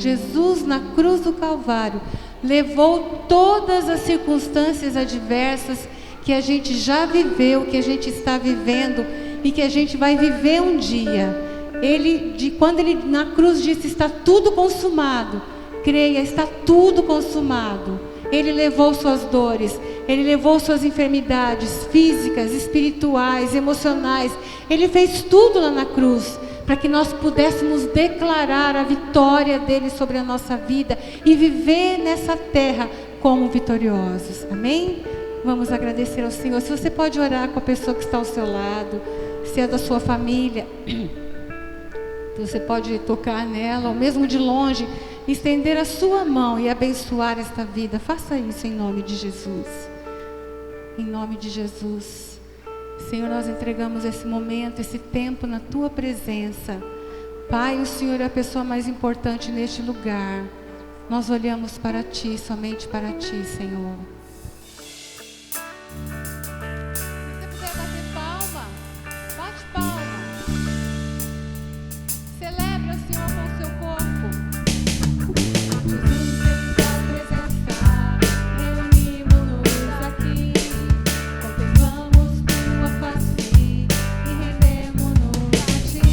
Jesus na cruz do Calvário levou todas as circunstâncias adversas que a gente já viveu, que a gente está vivendo e que a gente vai viver um dia. Quando ele na cruz disse: está tudo consumado, creia, está tudo consumado. Ele levou suas dores, Ele levou suas enfermidades físicas, espirituais, emocionais. Ele fez tudo lá na cruz, para que nós pudéssemos declarar a vitória dele sobre a nossa vida e viver nessa terra como vitoriosos. Amém? Vamos agradecer ao Senhor. Se você pode orar com a pessoa que está ao seu lado, se é da sua família, você pode tocar nela, ou mesmo de longe, estender a sua mão e abençoar esta vida. Faça isso em nome de Jesus. Em nome de Jesus. Senhor, nós entregamos esse momento, esse tempo na Tua presença. Pai, o Senhor é a pessoa mais importante neste lugar. Nós olhamos para Ti, somente para Ti, Senhor. Se você puder bater palma, bate palma. Celebra, Senhor, com o seu corpo. Jesus está a presença, reunimos-nos aqui, contemplamos Tua face e rendemos-nos a Ti.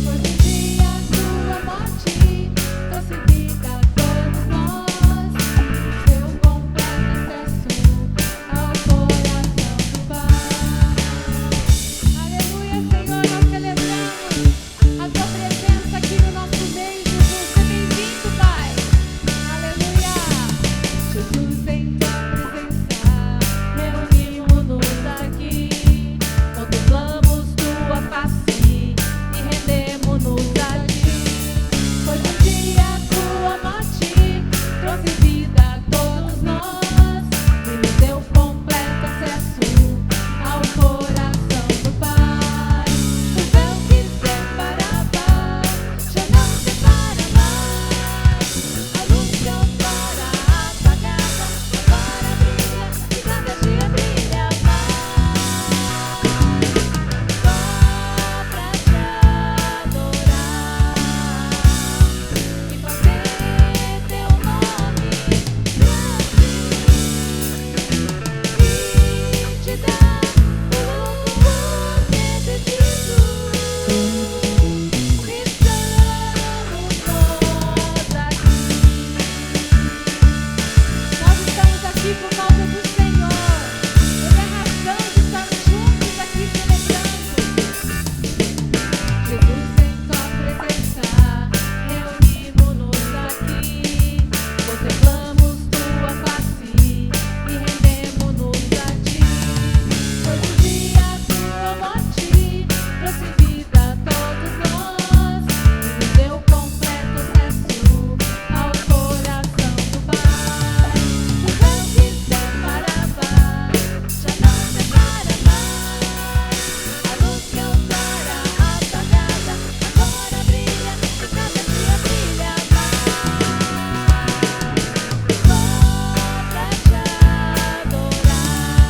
Pois um dia Tua morte trouxe vida a todos nós, deu completo acesso ao coração do Pai. Aleluia, Senhor, nós celebramos a Tua presença aqui no nosso meio, Jesus. Seja bem-vindo, Pai. Aleluia. Jesus, em Tua presença, reunimos-nos aqui, contemplamos Tua face e rendemos-nos a Ti. Pois um dia Tua morte trouxe vida a todos nós e nos deu completo acesso ao coração do Pai. O véu que separava já não separa mais. A luz que outrora apagada agora brilha e cada dia brilha mais. Só pra te adorar e fazer Teu nome grande e te dar o louvor que é devido. Estamos aqui por causa do Senhor. Ele é a razão de estarmos juntos aqui celebrando. Jesus, em Tua presença, reunimos-nos aqui, contemplamos Tua face e rendemos-nos a Ti. Pois um dia Tua morte trouxe vida a todos nós e nos deu completo acesso ao coração do Pai. O véu que separava já não separa mais. A luz que outrora apagada agora brilha e cada dia brilha mais. Só pra te adorar e fazer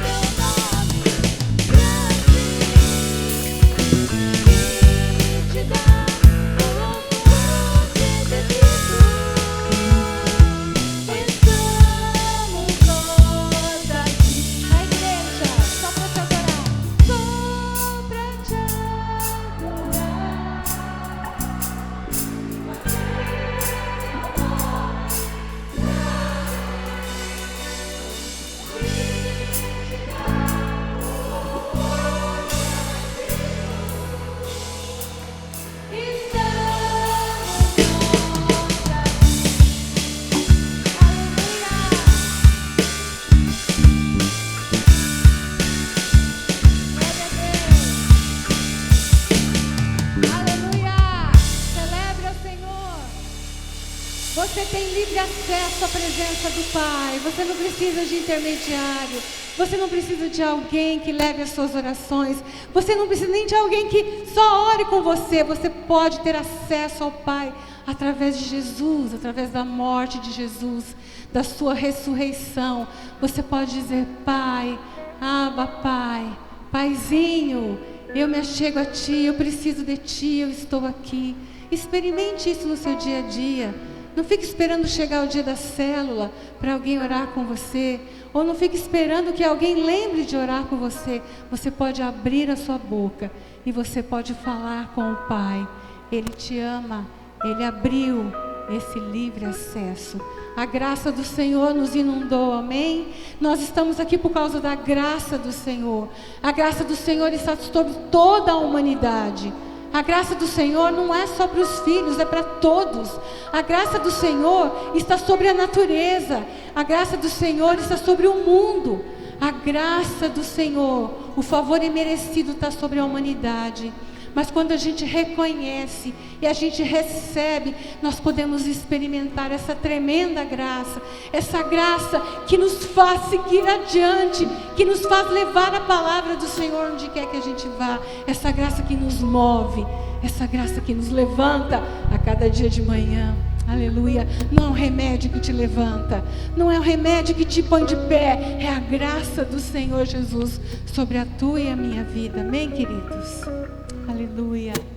Teu nome grande e te dar o louvor que é devido. Estamos nós aqui, a igreja, só pra te adorar, só pra te Aleluia! Celebre ao Senhor. Você tem livre acesso à presença do Pai. Você não precisa de intermediário. Você não precisa de alguém que leve as suas orações. Você não precisa nem de alguém que só ore com você. Você pode ter acesso ao Pai através de Jesus, através da morte de Jesus, da sua ressurreição. Você pode dizer: Pai, Abba, Pai, Paizinho, Eu me achego a Ti, eu preciso de Ti, eu estou aqui. Experimente isso no seu dia a dia. Não fique esperando chegar o dia da célula para alguém orar com você. Ou não fique esperando que alguém lembre de orar com você. Você pode abrir a sua boca e você pode falar com o Pai. Ele te ama, Ele abriu esse livre acesso. A graça do Senhor nos inundou, amém? Nós estamos aqui por causa da graça do Senhor. A graça do Senhor está sobre toda a humanidade. A graça do Senhor não é só para os filhos, é para todos. A graça do Senhor está sobre a natureza. A graça do Senhor está sobre o mundo. A graça do Senhor, o favor imerecido está sobre a humanidade. Mas quando a gente reconhece e a gente recebe, nós podemos experimentar essa tremenda graça. Essa graça que nos faz seguir adiante, que nos faz levar a palavra do Senhor onde quer que a gente vá. Essa graça que nos move, essa graça que nos levanta a cada dia de manhã. Aleluia. Não é um remédio que te levanta, não é um remédio que te põe de pé, é a graça do Senhor Jesus sobre a tua e a minha vida. Amém, queridos? Aleluia. Meu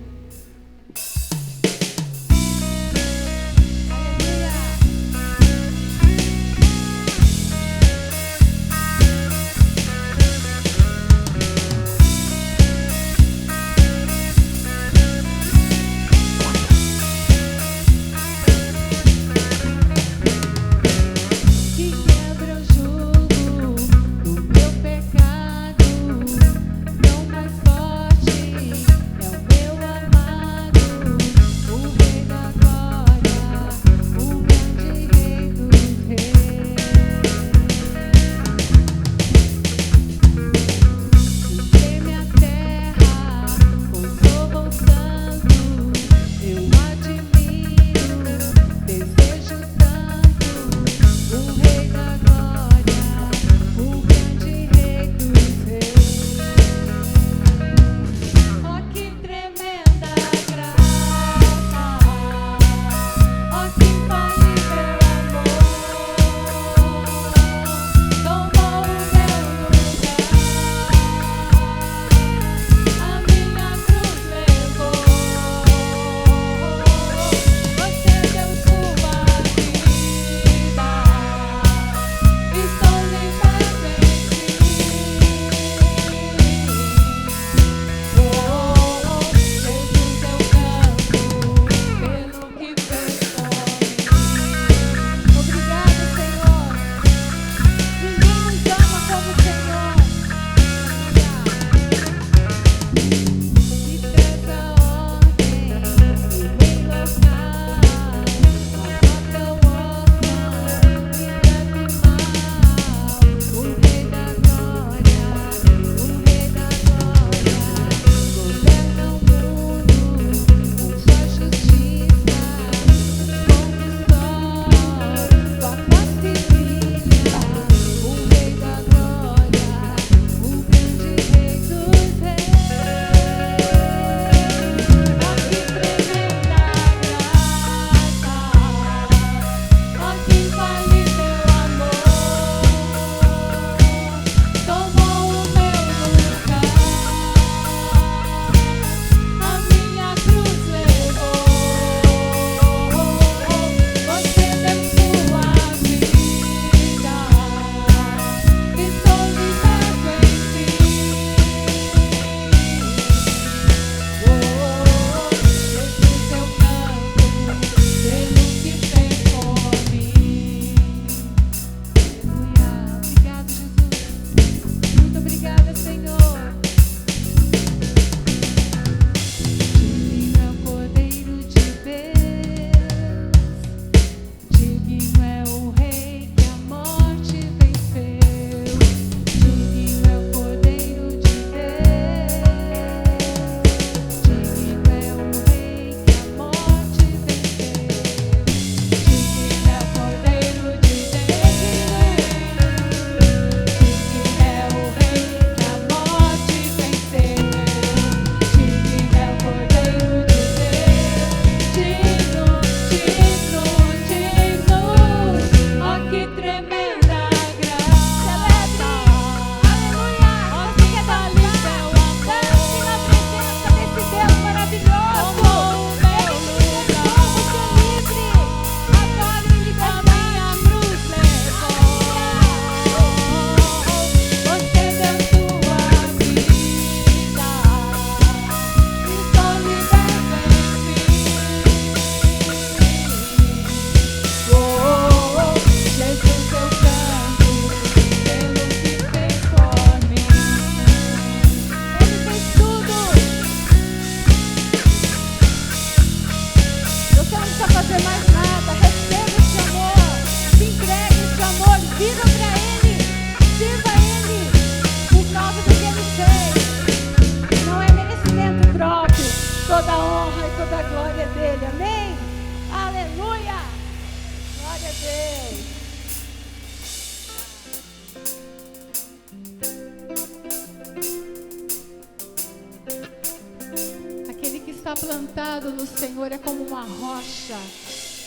plantado no Senhor é como uma rocha.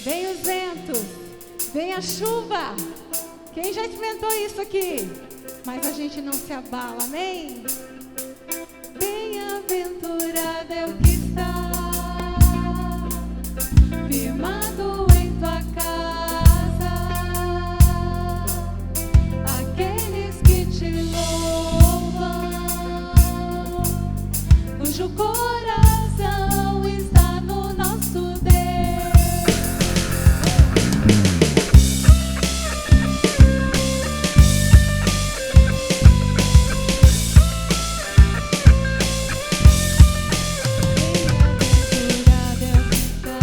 Vem os ventos, vem a chuva. Quem já experimentou isso aqui? Mas a gente não se abala, amém? Bem-aventurado é o que está firmado em tua casa, aqueles que te louvam, cujo coração está no nosso Deus. Bem-aventurado é o que está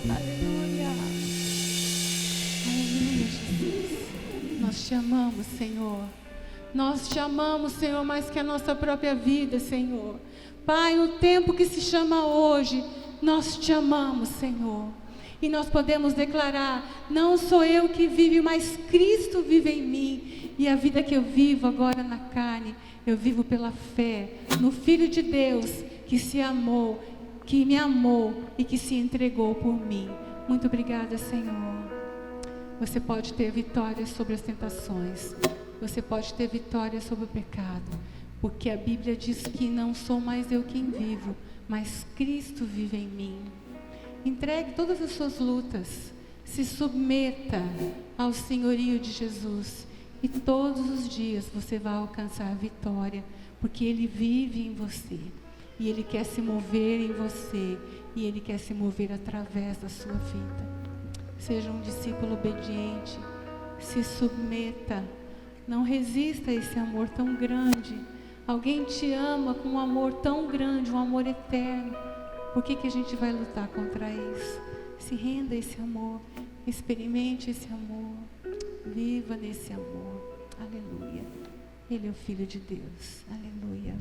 Aleluia. Aleluia, Jesus. Nós te amamos, Senhor. Nós te amamos, Senhor, mais que a nossa própria vida, Senhor. Pai, no tempo que se chama hoje, nós te amamos, Senhor. E nós podemos declarar: não sou eu que vive, mas Cristo vive em mim. E a vida que eu vivo agora na carne, eu vivo pela fé no Filho de Deus que se amou, que me amou e que se entregou por mim. Muito obrigada, Senhor. Você pode ter vitória sobre as tentações. Você pode ter vitória sobre o pecado. Porque a Bíblia diz que não sou mais eu quem vivo, mas Cristo vive em mim. Entregue todas as suas lutas. Se submeta ao senhorio de Jesus. E todos os dias você vai alcançar a vitória. Porque Ele vive em você. E Ele quer se mover em você. E Ele quer se mover através da sua vida. Seja um discípulo obediente. Se submeta. Não resista a esse amor tão grande. Alguém te ama com um amor tão grande, um amor eterno. Por que a gente vai lutar contra isso? Se renda a esse amor. Experimente esse amor. Viva nesse amor. Aleluia. Ele é o Filho de Deus. Aleluia.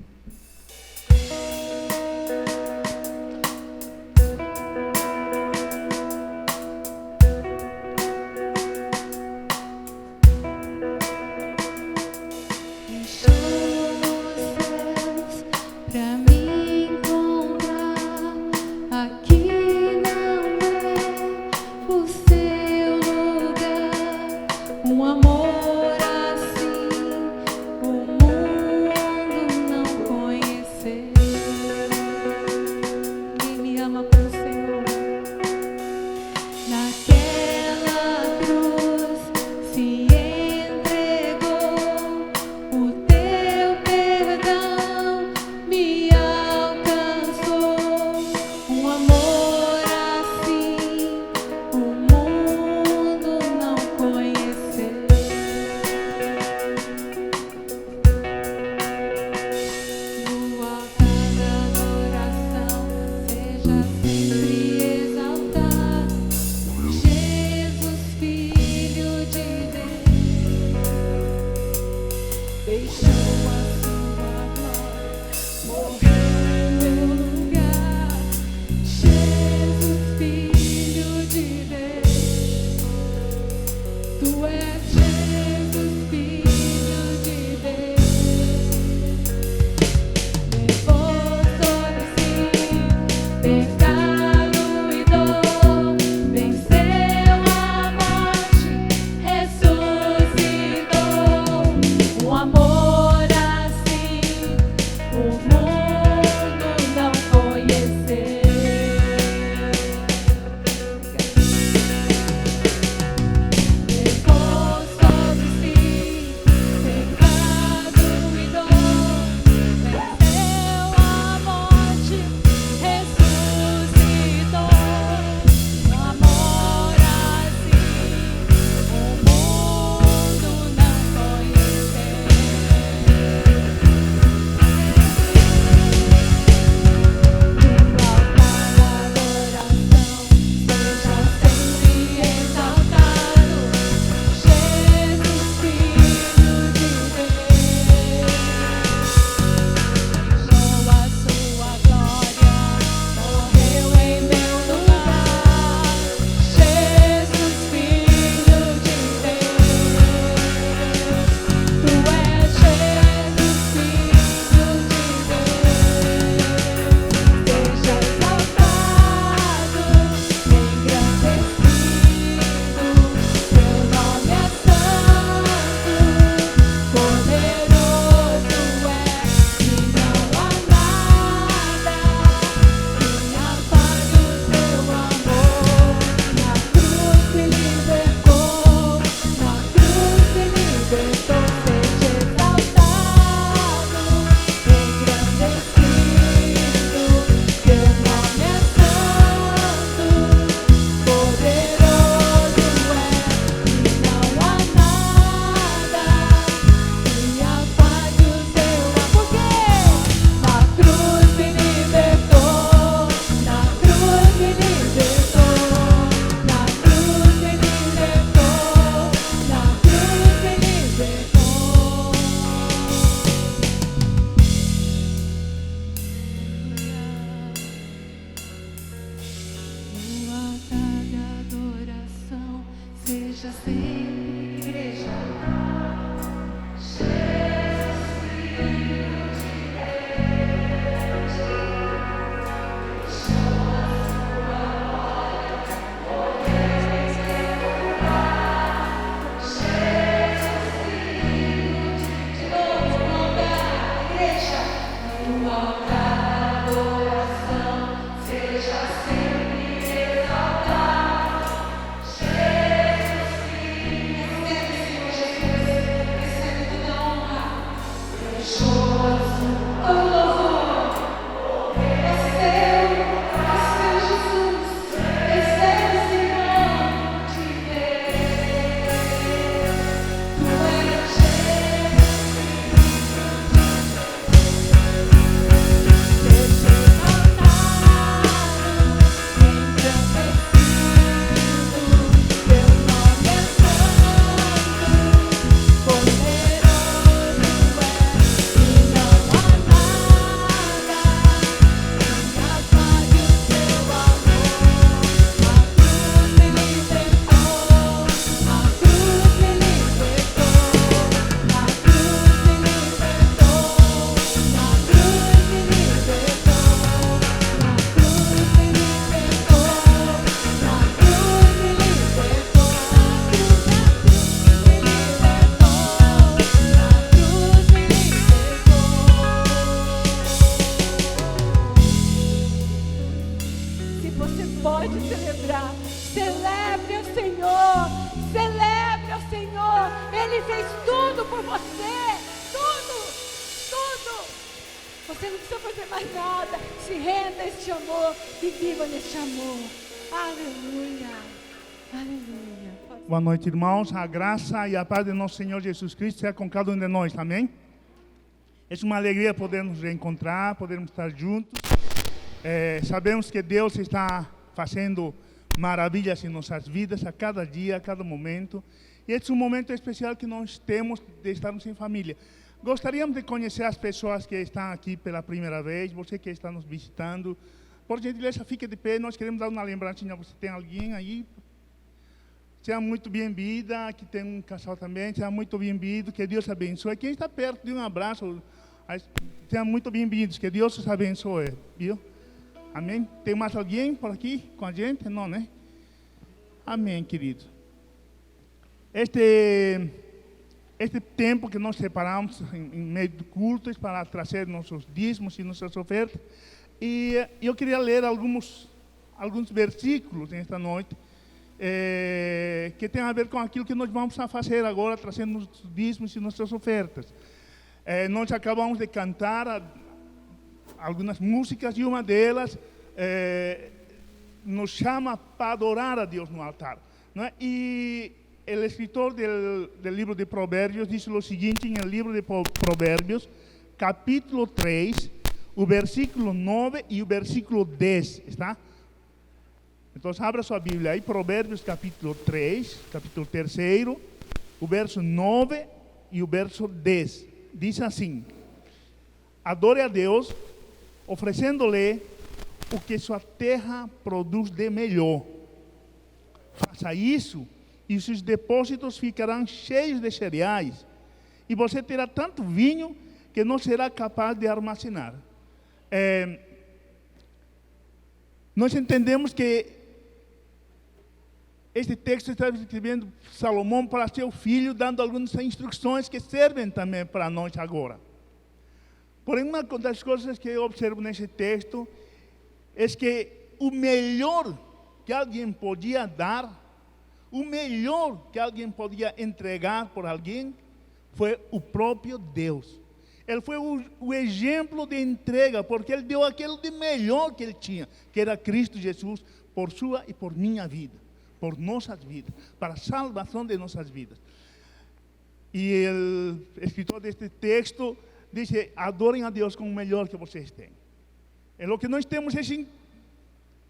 Seja seja sempre igreja. Boa noite, irmãos. A graça e a paz de nosso Senhor Jesus Cristo seja com cada um de nós, amém? É uma alegria poder nos reencontrar, podermos estar juntos. Sabemos que Deus está fazendo maravilhas em nossas vidas a cada dia, a cada momento. E este é um momento especial que nós temos de estarmos em família. Gostaríamos de conhecer as pessoas que estão aqui pela primeira vez, você que está nos visitando. Por gentileza, fique de pé, nós queremos dar uma lembrancinha. Você tem alguém aí? Seja muito bem-vinda, aqui tem um casal também, seja muito bem-vindo, que Deus abençoe. Quem está perto de um abraço, seja muito bem-vindos, que Deus os abençoe, viu? Amém? Tem mais alguém por aqui com a gente? Não, né? Amém, querido. Este tempo que nós separamos em meio de cultos para trazer nossos dízimos e nossas ofertas, e eu queria ler alguns versículos nesta noite, que tem a ver com aquilo que nós vamos fazer agora, trazendo nossos dízimos e nossas ofertas. Nós acabamos de cantar algumas músicas e uma delas nos chama para adorar a Deus no altar, não é? E o escritor do livro de Provérbios diz o seguinte, em el livro de Provérbios, capítulo 3, o versículo 9 e o versículo 10, está? Então, abra sua Bíblia aí, Provérbios capítulo 3, capítulo 3, o verso 9 e o verso 10. Diz assim: adore a Deus, oferecendo-lhe o que sua terra produz de melhor. Faça isso e seus depósitos ficarão cheios de cereais, e você terá tanto vinho que não será capaz de armazenar. Nós entendemos que este texto está escrevendo Salomão para seu filho, dando algumas instruções que servem também para nós agora. Porém, uma das coisas que eu observo nesse texto é que o melhor que alguém podia dar, o melhor que alguém podia entregar por alguém, foi o próprio Deus. Ele foi o exemplo de entrega, porque ele deu aquilo de melhor que ele tinha, que era Cristo Jesus, por sua e por minha vida, por nossas vidas, para a salvação de nossas vidas. E o escritor deste texto diz: adorem a Deus com o melhor que vocês têm. É o que nós temos,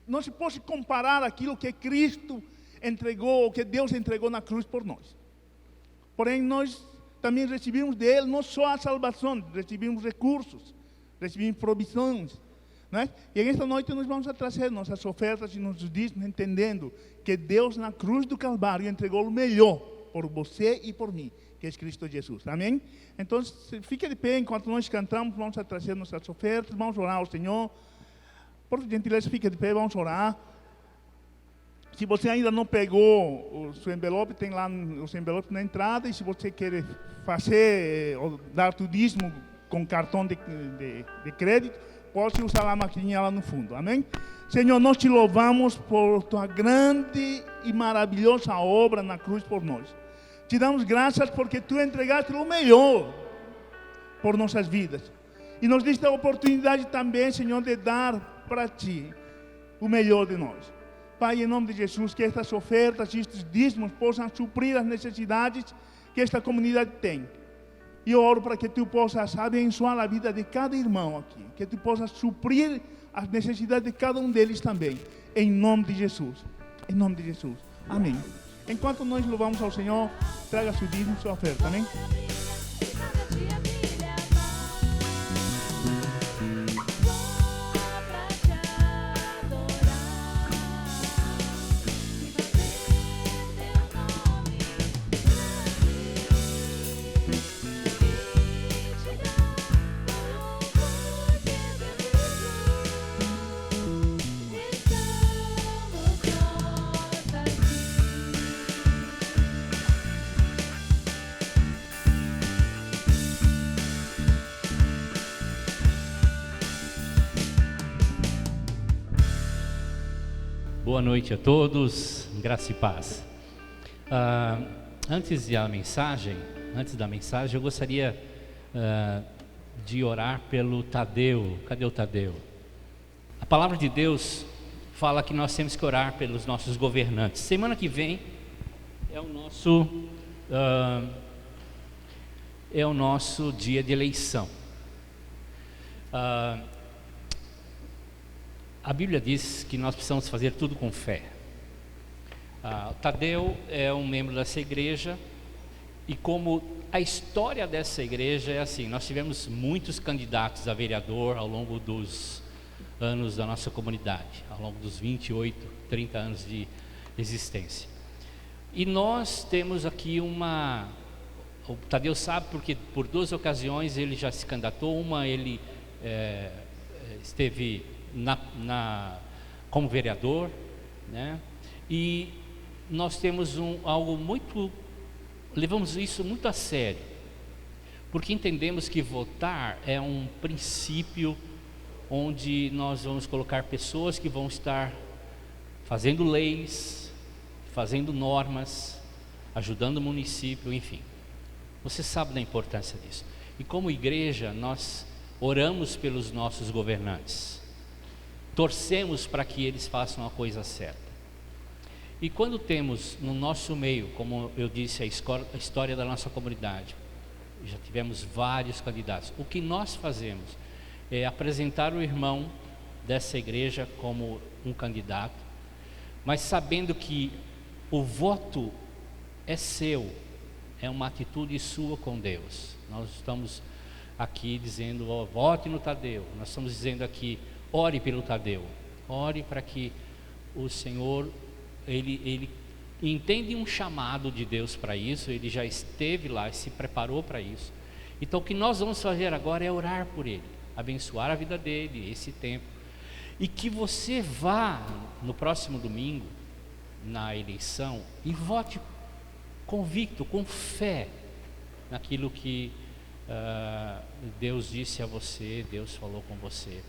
não se pode comparar aquilo que Cristo entregou, o que Deus entregou na cruz por nós. Porém, nós também recebemos dele não só a salvação, recebemos recursos, recebemos provisões, Né? E nesta noite nós vamos trazer nossas ofertas e nossos dízimos, entendendo que Deus na cruz do Calvário entregou o melhor por você e por mim, que é Cristo Jesus. Amém? Então, fique de pé enquanto nós cantamos, vamos trazer nossas ofertas, vamos orar ao Senhor. Por gentileza, fique de pé, vamos orar. Se você ainda não pegou o seu envelope, tem lá os envelopes na entrada, e se você quer fazer ou dar o dízimo com cartão de crédito, pode usar a maquininha lá no fundo, amém? Senhor, nós te louvamos por tua grande e maravilhosa obra na cruz por nós. Te damos graças porque tu entregaste o melhor por nossas vidas. E nos diste a oportunidade também, Senhor, de dar para ti o melhor de nós. Pai, em nome de Jesus, que estas ofertas e estes dízimos possam suprir as necessidades que esta comunidade tem. E eu oro para que tu possas abençoar a vida de cada irmão aqui. Que tu possas suprir as necessidades de cada um deles também. Em nome de Jesus. Em nome de Jesus. Amém. Enquanto nós louvamos ao Senhor, traga seu dízimo e sua oferta. Amém? Boa noite a todos, graça e paz. Antes da mensagem, eu gostaria de orar pelo Tadeu. Cadê o Tadeu? A palavra de Deus fala que nós temos que orar pelos nossos governantes. Semana que vem é o nosso dia de eleição. A Bíblia diz que nós precisamos fazer tudo com fé. Tadeu é um membro dessa igreja, e como a história dessa igreja é assim, nós tivemos muitos candidatos a vereador ao longo dos anos da nossa comunidade, ao longo dos 28, 30 anos de existência. E nós temos aqui o Tadeu sabe porque por duas ocasiões ele já se candidatou. Uma ele esteve como vereador, né? E nós temos levamos isso muito a sério, porque entendemos que votar é um princípio onde nós vamos colocar pessoas que vão estar fazendo leis, fazendo normas, ajudando o município, enfim. Você sabe da importância disso. E como igreja, nós oramos pelos nossos governantes. Torcemos para que eles façam a coisa certa. E quando temos no nosso meio, como eu disse, a história da nossa comunidade, já tivemos vários candidatos. O que nós fazemos é apresentar o irmão dessa igreja como um candidato, mas sabendo que o voto é seu, é uma atitude sua com Deus. Nós estamos aqui dizendo, vote no Tadeu. Nós estamos dizendo aqui, ore pelo Tadeu, ore para que o Senhor, ele entende um chamado de Deus para isso, ele já esteve lá e se preparou para isso. Então o que nós vamos fazer agora é orar por ele, abençoar a vida dele, esse tempo, e que você vá no próximo domingo, na eleição, e vote convicto, com fé, naquilo que Deus disse a você, Deus falou com você.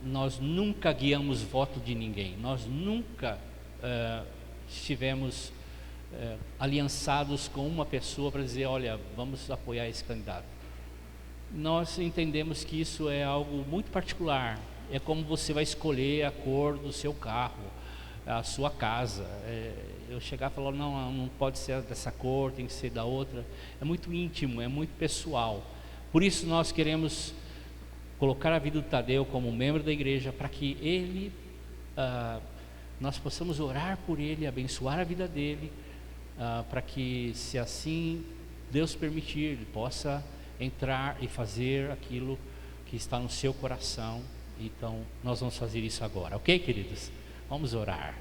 Nós nunca guiamos voto de ninguém, nós nunca estivemos aliançados com uma pessoa para dizer, olha, vamos apoiar esse candidato. Nós entendemos que isso é algo muito particular, é como você vai escolher a cor do seu carro, a sua casa. Eu chegar e falar, não pode ser dessa cor, tem que ser da outra, é muito íntimo, é muito pessoal. Por isso nós queremos colocar a vida do Tadeu como membro da igreja, para que ele, nós possamos orar por ele, abençoar a vida dele, para que, se assim Deus permitir, ele possa entrar e fazer aquilo que está no seu coração. Então, nós vamos fazer isso agora, ok, queridos? Vamos orar.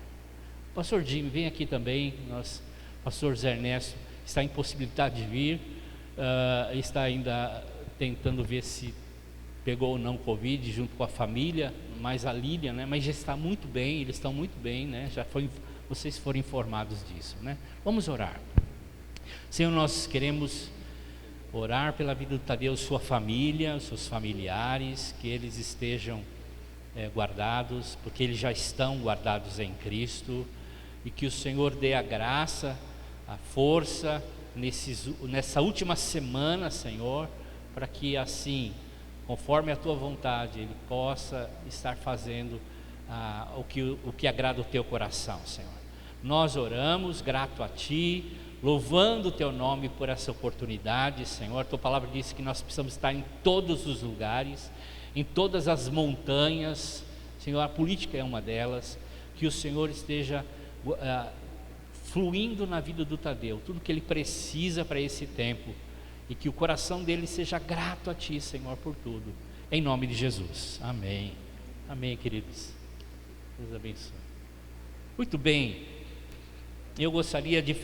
Pastor Jimmy, vem aqui também. Pastor Zé Ernesto está em possibilidade de vir, está ainda tentando ver se pegou ou não Covid junto com a família, mas a Lília, né? Mas já está muito bem, eles estão muito bem, né? Vocês foram informados disso, né? Vamos orar. Senhor, nós queremos orar pela vida do Tadeu, sua família, seus familiares, que eles estejam guardados, porque eles já estão guardados em Cristo, e que o Senhor dê a graça, a força nessa última semana, Senhor, para que assim, conforme a tua vontade, ele possa estar fazendo o que agrada o teu coração, Senhor. Nós oramos grato a ti, louvando o teu nome por essa oportunidade, Senhor. Tua palavra diz que nós precisamos estar em todos os lugares, em todas as montanhas, Senhor. A política é uma delas. Que o Senhor esteja fluindo na vida do Tadeu, tudo que ele precisa para esse tempo, e que o coração dele seja grato a ti, Senhor, por tudo, em nome de Jesus, amém. Amém, queridos. Deus abençoe. Muito bem, eu gostaria de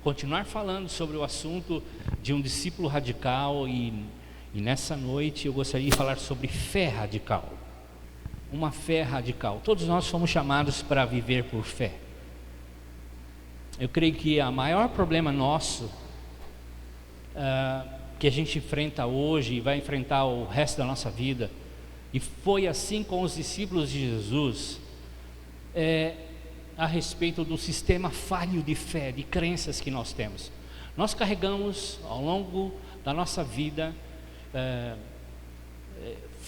continuar falando sobre o assunto de um discípulo radical, e nessa noite eu gostaria de falar sobre fé radical. Uma fé radical. Todos nós fomos chamados para viver por fé. Eu creio que o maior problema nosso, que a gente enfrenta hoje e vai enfrentar o resto da nossa vida, e foi assim com os discípulos de Jesus, a respeito do sistema falho de fé, de crenças que nós temos. Nós carregamos ao longo da nossa vida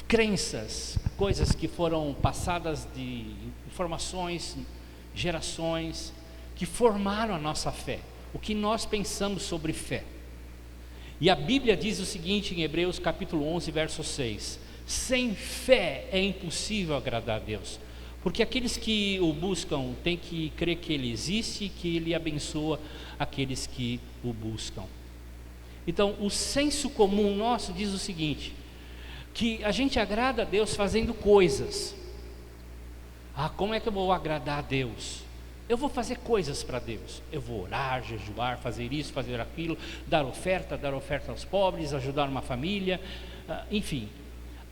crenças, coisas que foram passadas de informações, gerações, que formaram a nossa fé, o que nós pensamos sobre fé. E a Bíblia diz o seguinte em Hebreus capítulo 11, verso 6: sem fé é impossível agradar a Deus, porque aqueles que o buscam têm que crer que Ele existe e que Ele abençoa aqueles que o buscam. Então, o senso comum nosso diz o seguinte, que a gente agrada a Deus fazendo coisas. Como é que eu vou agradar a Deus? Eu vou fazer coisas para Deus. Eu vou orar, jejuar, fazer isso, fazer aquilo, dar oferta aos pobres, ajudar uma família, enfim.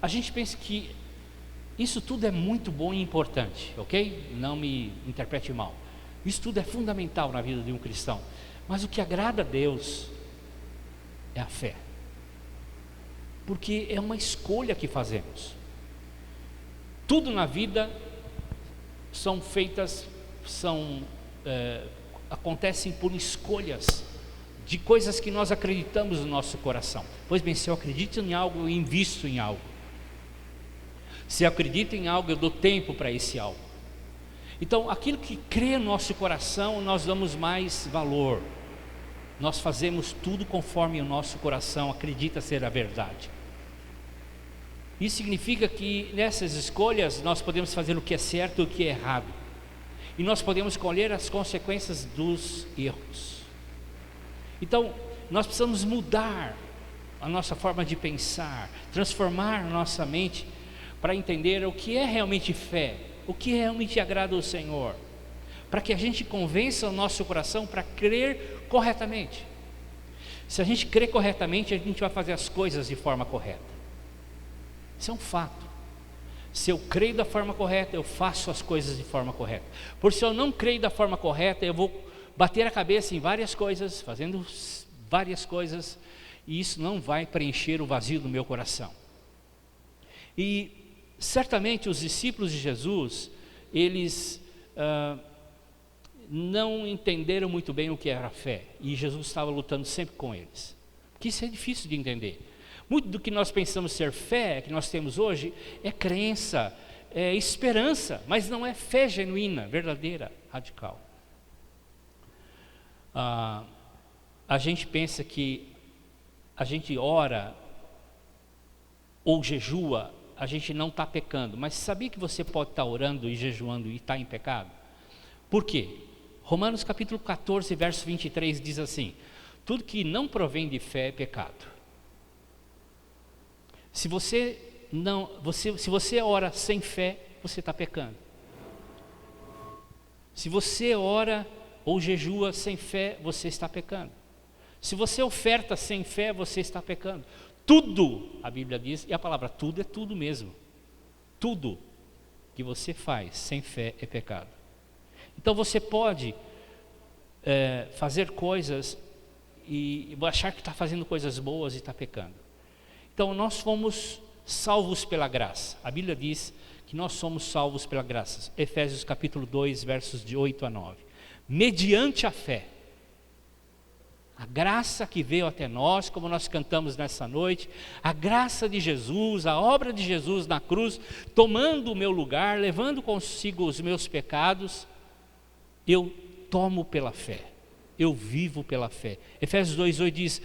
A gente pensa que isso tudo é muito bom e importante, ok? Não me interprete mal. Isso tudo é fundamental na vida de um cristão. Mas o que agrada a Deus é a fé. Porque é uma escolha que fazemos. Tudo na vida acontecem por escolhas de coisas que nós acreditamos no nosso coração. Pois bem, se eu acredito em algo, eu invisto em algo. Se eu acredito em algo, eu dou tempo para esse algo. Então, aquilo que crê no nosso coração, nós damos mais valor. Nós fazemos tudo conforme o nosso coração acredita ser a verdade. Isso significa que nessas escolhas nós podemos fazer o que é certo e o que é errado, e nós podemos colher as consequências dos erros. Então nós precisamos mudar a nossa forma de pensar, transformar a nossa mente para entender o que é realmente fé, o que realmente agrada ao Senhor, para que a gente convença o nosso coração para crer corretamente. Se a gente crer corretamente, a gente vai fazer as coisas de forma correta. Isso é um fato. Se eu creio da forma correta, eu faço as coisas de forma correta. Por se eu não creio da forma correta, eu vou bater a cabeça em várias coisas, fazendo várias coisas, e isso não vai preencher o vazio do meu coração. E certamente os discípulos de Jesus, eles não entenderam muito bem o que era fé, e Jesus estava lutando sempre com eles, porque isso é difícil de entender. Muito do que nós pensamos ser fé, que nós temos hoje, é crença, é esperança, mas não é fé genuína, verdadeira, radical. A gente pensa que a gente ora ou jejua, a gente não está pecando, mas sabia que você pode estar orando e jejuando e estar em pecado? Por quê? Romanos capítulo 14, verso 23 diz assim: tudo que não provém de fé é pecado. Se você ora sem fé, você está pecando. Se você ora ou jejua sem fé, você está pecando. Se você oferta sem fé, você está pecando. Tudo, a Bíblia diz, e a palavra tudo é tudo mesmo. Tudo que você faz sem fé é pecado. Então você pode fazer coisas e achar que está fazendo coisas boas e está pecando. Então nós fomos salvos pela graça. A Bíblia diz que nós somos salvos pela graça. Efésios capítulo 2, versos de 8 a 9. Mediante a fé. A graça que veio até nós, como nós cantamos nessa noite, a graça de Jesus, a obra de Jesus na cruz, tomando o meu lugar, levando consigo os meus pecados, eu tomo pela fé, eu vivo pela fé. Efésios 2,8 diz,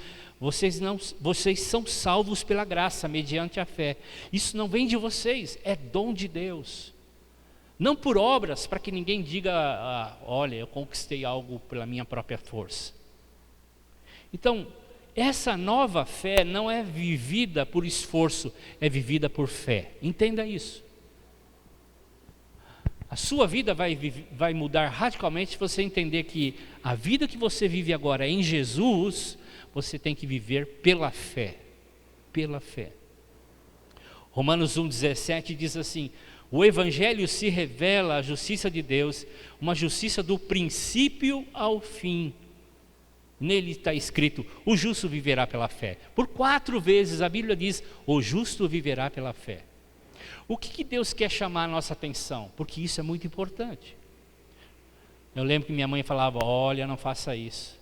vocês são salvos pela graça, mediante a fé. Isso não vem de vocês, é dom de Deus. Não por obras, para que ninguém diga, olha, eu conquistei algo pela minha própria força. Então, essa nova fé não é vivida por esforço, é vivida por fé. Entenda isso. A sua vida vai mudar radicalmente se você entender que a vida que você vive agora em Jesus, você tem que viver pela fé. Pela fé. Romanos 1,17 diz assim, o Evangelho se revela a justiça de Deus, uma justiça do princípio ao fim. Nele está escrito, o justo viverá pela fé. Por 4 vezes a Bíblia diz, o justo viverá pela fé. O que Deus quer chamar a nossa atenção? Porque isso é muito importante. Eu lembro que minha mãe falava, olha, não faça isso.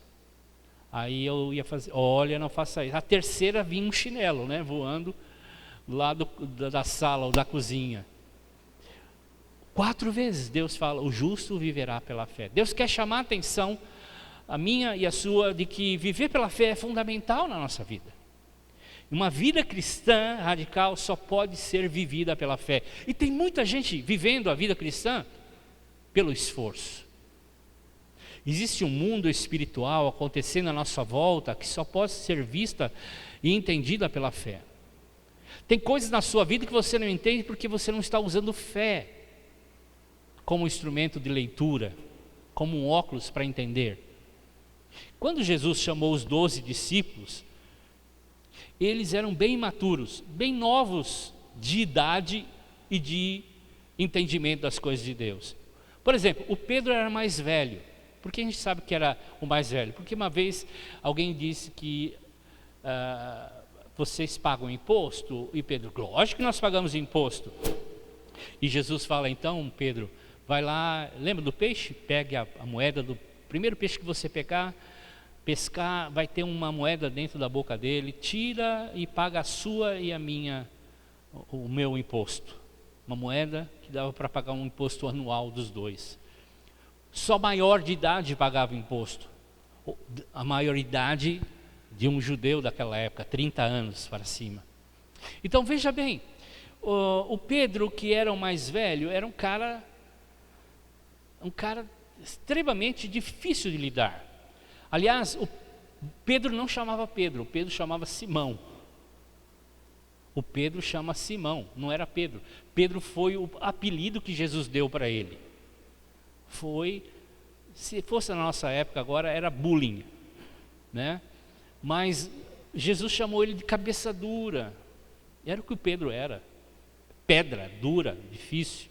Aí eu ia fazer, olha, não faça isso. A terceira vinha um chinelo, né, voando lá da sala ou da cozinha. 4 vezes Deus fala, o justo viverá pela fé. Deus quer chamar a atenção, a minha e a sua, de que viver pela fé é fundamental na nossa vida. Uma vida cristã radical só pode ser vivida pela fé. E tem muita gente vivendo a vida cristã pelo esforço. Existe um mundo espiritual acontecendo à nossa volta que só pode ser vista e entendida pela fé. Tem coisas na sua vida que você não entende porque você não está usando fé como instrumento de leitura, como um óculos para entender. Quando Jesus chamou os 12 discípulos, eles eram bem imaturos, bem novos de idade e de entendimento das coisas de Deus. Por exemplo, o Pedro era mais velho. Por que a gente sabe que era o mais velho? Porque uma vez alguém disse que vocês pagam imposto? E Pedro, lógico que nós pagamos imposto. E Jesus fala, então, Pedro, vai lá, lembra do peixe? Pegue a moeda do primeiro peixe que você pescar, vai ter uma moeda dentro da boca dele, tira e paga a sua e o meu imposto. Uma moeda que dava para pagar um imposto anual dos dois. Só maior de idade pagava imposto. A maioridade de um judeu daquela época, 30 anos para cima. Então veja bem, o Pedro, que era o mais velho, era um cara extremamente difícil de lidar. Aliás, o Pedro não chamava Pedro, o Pedro chamava Simão. O Pedro chama Simão, não era Pedro. Pedro foi o apelido que Jesus deu para ele. Se fosse na nossa época agora, era bullying, né? Mas Jesus chamou ele de cabeça dura. Era o que o Pedro era. Pedra dura, difícil.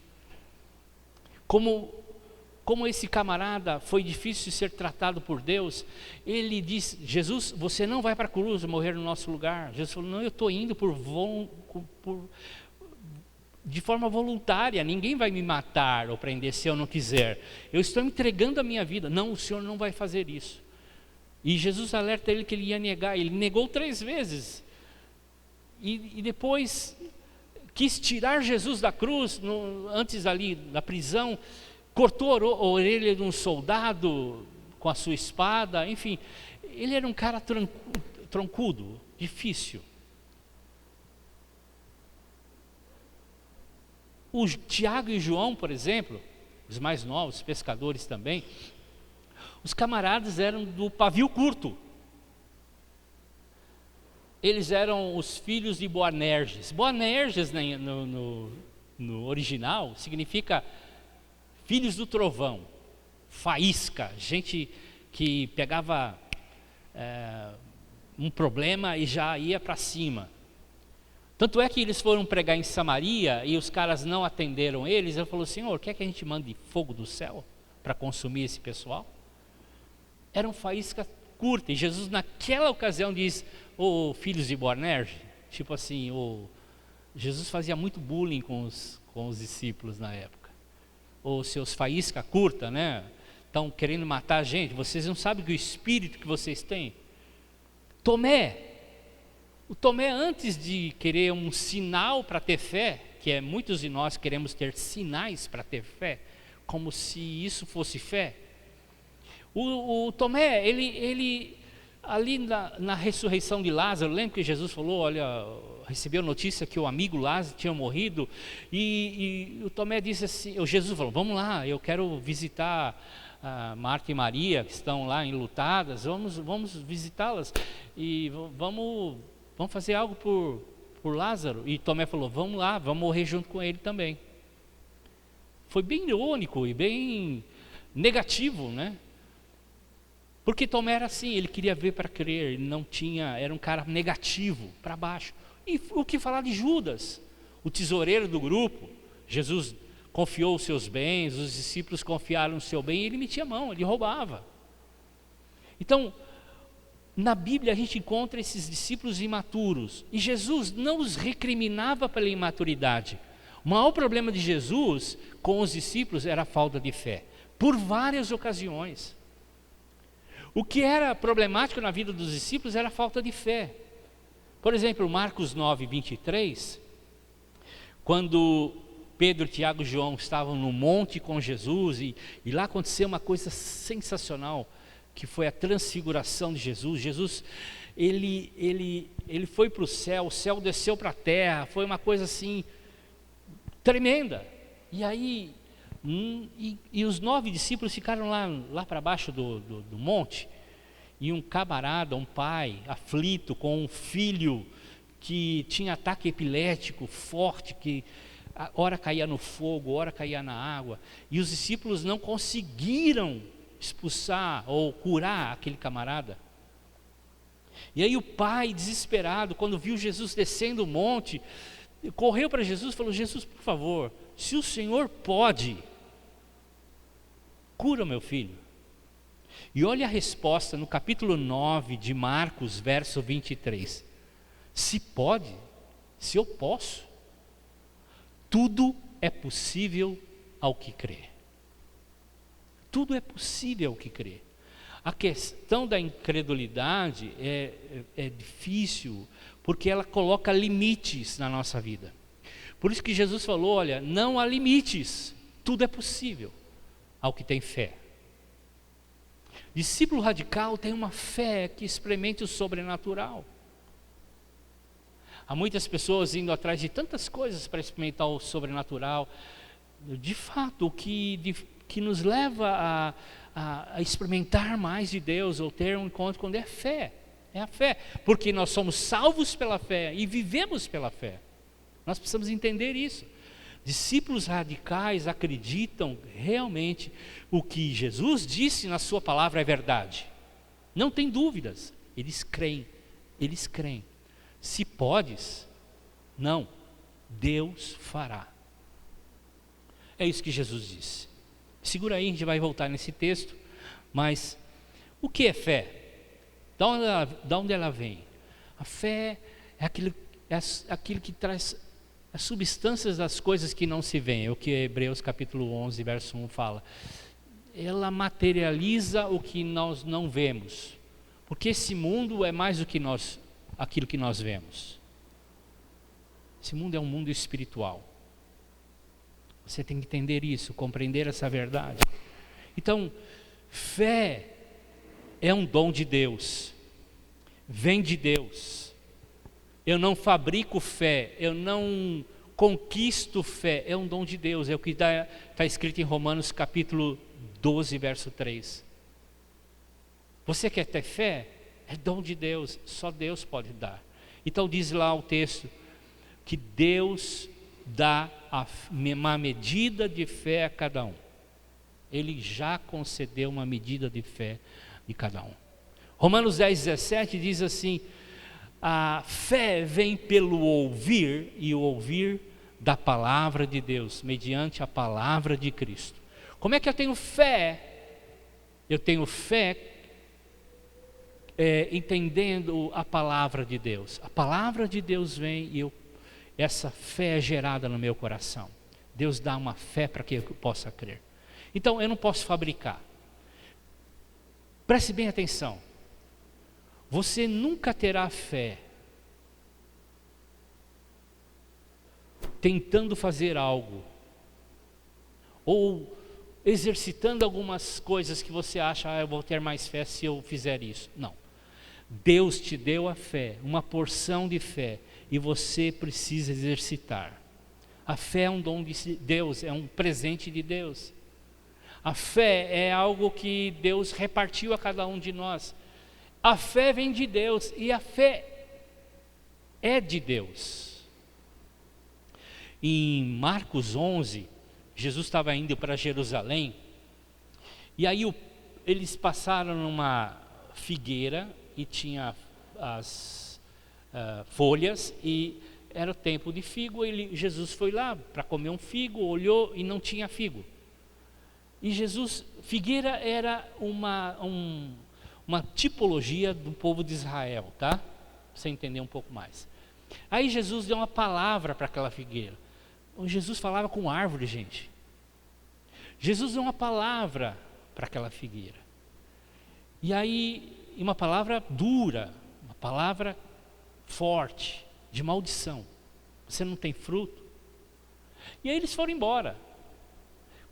Como esse camarada foi difícil de ser tratado por Deus, ele disse, Jesus, você não vai para a cruz morrer no nosso lugar. Jesus falou, não, eu estou indo de forma voluntária, ninguém vai me matar ou prender se eu não quiser. Eu estou entregando a minha vida. Não, o Senhor não vai fazer isso. E Jesus alerta ele que ele ia negar. Ele negou 3 vezes. E depois quis tirar Jesus da cruz, antes ali da prisão, cortou a orelha de um soldado com a sua espada, enfim. Ele era um cara troncudo, difícil. O Tiago e o João, por exemplo, os mais novos, pescadores também, os camaradas eram do pavio curto. eles eram os filhos de Boanerges. Boanerges, né, no original, significa filhos do trovão, faísca, gente que pegava um problema e já ia para cima. Tanto é que eles foram pregar em Samaria e os caras não atenderam eles. Ele falou: Senhor, quer que a gente mande fogo do céu para consumir esse pessoal? Era um faísca curta. E Jesus naquela ocasião diz: ô filhos de Boanerges, tipo assim, Jesus fazia muito bullying com os discípulos na época. Ou seus faísca curta, né? Estão querendo matar a gente. Vocês não sabem que o espírito que vocês têm. O Tomé, antes de querer um sinal para ter fé, que é muitos de nós queremos ter sinais para ter fé, como se isso fosse fé. O Tomé, ele ali na ressurreição de Lázaro, lembra que Jesus falou, olha, recebeu notícia que o amigo Lázaro tinha morrido, e o Tomé disse assim, o Jesus falou: vamos lá, eu quero visitar Marta e Maria, que estão lá enlutadas, vamos visitá-las, e vamos fazer algo por Lázaro. E Tomé falou: vamos lá, vamos morrer junto com ele também. Foi bem irônico e bem negativo, né? Porque Tomé era assim, ele queria ver para crer, ele não tinha, era um cara negativo, para baixo. E o que falar de Judas, o tesoureiro do grupo? Jesus confiou os seus bens, os discípulos confiaram o seu bem, e ele metia a mão, ele roubava. Então, na Bíblia a gente encontra esses discípulos imaturos, e Jesus não os recriminava pela imaturidade. O maior problema de Jesus com os discípulos era a falta de fé, por várias ocasiões. O que era problemático na vida dos discípulos era a falta de fé. Por exemplo, Marcos 9, 23, quando Pedro, Tiago e João estavam no monte com Jesus, e lá aconteceu uma coisa sensacional, que foi a transfiguração de Jesus. Jesus, ele foi para o céu desceu para a terra, foi uma coisa assim, tremenda. E aí, e os 9 discípulos ficaram lá para baixo do monte, e um camarada, um pai, aflito, com um filho que tinha ataque epilético forte, que ora caía no fogo, ora caía na água, e os discípulos não conseguiram expulsar ou curar aquele camarada. E aí o pai, desesperado, quando viu Jesus descendo o monte, correu para Jesus e falou: Jesus, por favor, se o Senhor pode, cura o meu filho. E olha a resposta no capítulo 9 de Marcos, verso 23. Se pode, se eu posso, tudo é possível ao que crê. Tudo é possível ao que crê. A questão da incredulidade é difícil, porque ela coloca limites na nossa vida. Por isso que Jesus falou: olha, não há limites, tudo é possível ao que tem fé. Discípulo radical tem uma fé que experimente o sobrenatural. Há muitas pessoas indo atrás de tantas coisas para experimentar o sobrenatural. De fato, o que nos leva a experimentar mais de Deus, ou ter um encontro com Deus, é a fé, porque nós somos salvos pela fé e vivemos pela fé. Nós precisamos entender isso. Discípulos radicais acreditam realmente o que Jesus disse na sua palavra é verdade, não tem dúvidas, eles creem. Se podes, não, Deus fará. É isso que Jesus disse. Segura aí, a gente vai voltar nesse texto. Mas o que é fé? Da onde ela vem? A fé é aquilo que traz as substâncias das coisas que não se veem. É o que Hebreus capítulo 11, verso 1 fala. Ela materializa o que nós não vemos. Porque esse mundo é mais do que aquilo que nós vemos. Esse mundo é um mundo espiritual. Você tem que entender isso, compreender essa verdade. Então, fé é um dom de Deus, vem de Deus. Eu não fabrico fé, eu não conquisto fé, é um dom de Deus. É o que está escrito em Romanos capítulo 12, verso 3. Você quer ter fé? É dom de Deus, só Deus pode dar. Então diz lá o texto que Deus dá uma medida de fé a cada um. Ele já concedeu uma medida de fé de cada um. Romanos 10:17 diz assim: a fé vem pelo ouvir, e o ouvir da palavra de Deus, mediante a palavra de Cristo. Como é que eu tenho fé? Eu tenho fé entendendo a palavra de Deus. A palavra de Deus vem e essa fé é gerada no meu coração. Deus dá uma fé para que eu possa crer. Então eu não posso fabricar. Preste bem atenção. Você nunca terá fé tentando fazer algo ou exercitando algumas coisas que você acha, eu vou ter mais fé se eu fizer isso. Não. Deus te deu a fé, uma porção de fé, e você precisa exercitar. A fé é um dom de Deus, é um presente de Deus. A fé é algo que Deus repartiu a cada um de nós. A fé vem de Deus e a fé é de Deus. Em Marcos 11, Jesus estava indo para Jerusalém, e aí eles passaram numa figueira e tinha as folhas, e era o tempo de figo. Jesus foi lá para comer um figo, olhou e não tinha figo. E figueira era uma tipologia do povo de Israel, tá? Pra você entender um pouco mais. Aí Jesus deu uma palavra para aquela figueira. Jesus falava com árvore, gente. Jesus deu uma palavra para aquela figueira. E aí, uma palavra dura, uma palavra forte, de maldição. Você não tem fruto. E aí eles foram embora.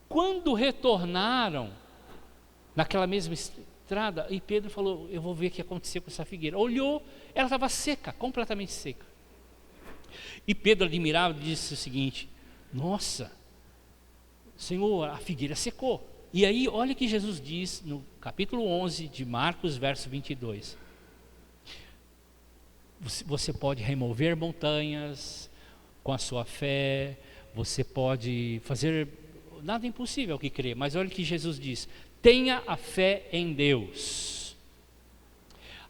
Quando retornaram naquela mesma estrada, e Pedro falou: eu vou ver o que aconteceu com essa figueira. Olhou, ela estava seca, completamente seca. E Pedro, admirado, disse o seguinte: nossa, Senhor, a figueira secou. E aí, olha o que Jesus diz no capítulo 11 de Marcos, verso 22. Você pode remover montanhas com a sua fé, você pode fazer nada impossível que crer, mas olha o que Jesus diz: tenha a fé em Deus.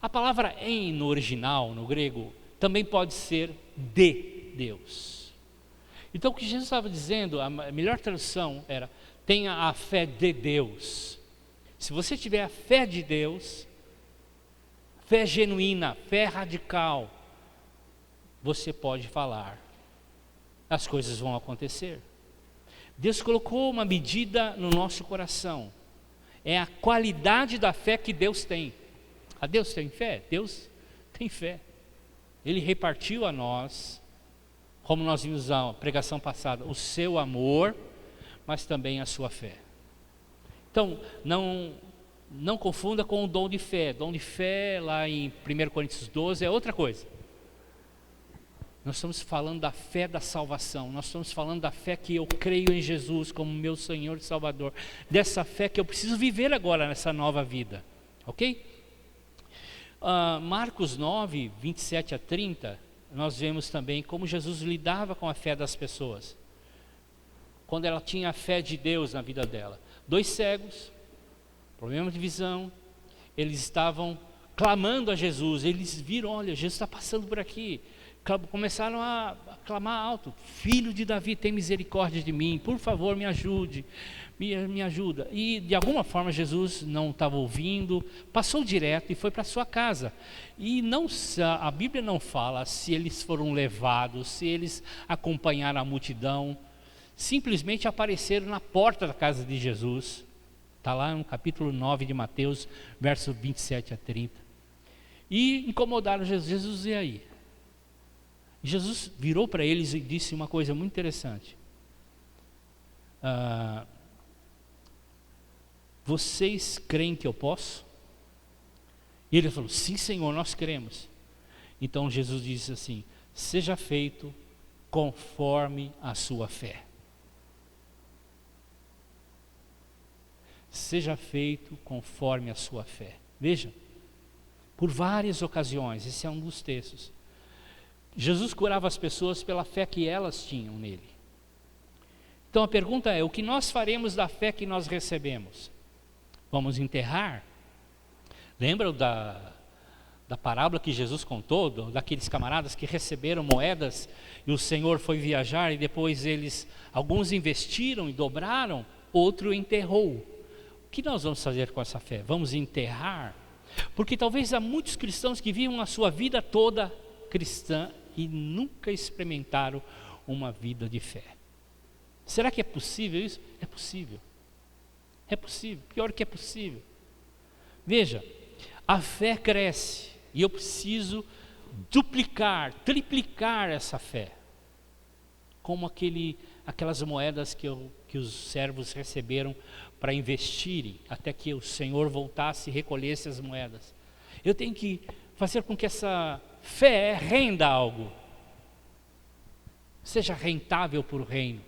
A palavra em no original, no grego, também pode ser de Deus. Então o que Jesus estava dizendo, a melhor tradução era: tenha a fé de Deus. Se você tiver a fé de Deus, fé genuína, fé radical, você pode falar, as coisas vão acontecer. Deus colocou uma medida no nosso coração, é a qualidade da fé que Deus tem. A Deus tem fé? Deus tem fé. Ele repartiu a nós, como nós vimos na pregação passada, o seu amor, mas também a sua fé. Então, não confunda com o dom de fé. Dom de fé, lá em 1 Coríntios 12, é outra coisa. Nós estamos falando da fé da salvação. Nós estamos falando da fé que eu creio em Jesus como meu Senhor e Salvador. Dessa fé que eu preciso viver agora nessa nova vida. Ok? Marcos 9, 27 a 30, nós vemos também como Jesus lidava com a fé das pessoas. Quando ela tinha a fé de Deus na vida dela. 2 cegos, problema de visão, eles estavam clamando a Jesus. Eles viram: olha, Jesus está passando por aqui. Começaram a clamar alto: filho de Davi, tem misericórdia de mim, por favor me ajude, me ajuda. E de alguma forma Jesus não estava ouvindo, passou direto e foi para sua casa. E a Bíblia não fala se eles foram levados, se eles acompanharam a multidão. Simplesmente apareceram na porta da casa de Jesus. Está lá no capítulo 9 de Mateus, verso 27 a 30. E incomodaram Jesus. Jesus, e aí? Jesus virou para eles e disse uma coisa muito interessante: vocês creem que eu posso? E ele falou: sim, Senhor, nós cremos. Então Jesus disse assim: seja feito conforme a sua fé. Seja feito conforme a sua fé. Veja, por várias ocasiões, esse é um dos textos, Jesus curava as pessoas pela fé que elas tinham nele. Então a pergunta é: o que nós faremos da fé que nós recebemos? Vamos enterrar? Lembram da parábola que Jesus contou, daqueles camaradas que receberam moedas e o Senhor foi viajar e depois alguns investiram e dobraram, outro enterrou. O que nós vamos fazer com essa fé? Vamos enterrar? Porque talvez há muitos cristãos que vivem a sua vida toda cristã e nunca experimentaram uma vida de fé. Será que é possível isso? É possível. É possível, pior que é possível. Veja, a fé cresce e eu preciso duplicar, triplicar essa fé. Como aquelas moedas que os servos receberam para investirem, até que o Senhor voltasse e recolhesse as moedas. Eu tenho que fazer com que essa fé renda algo, seja rentável para o reino.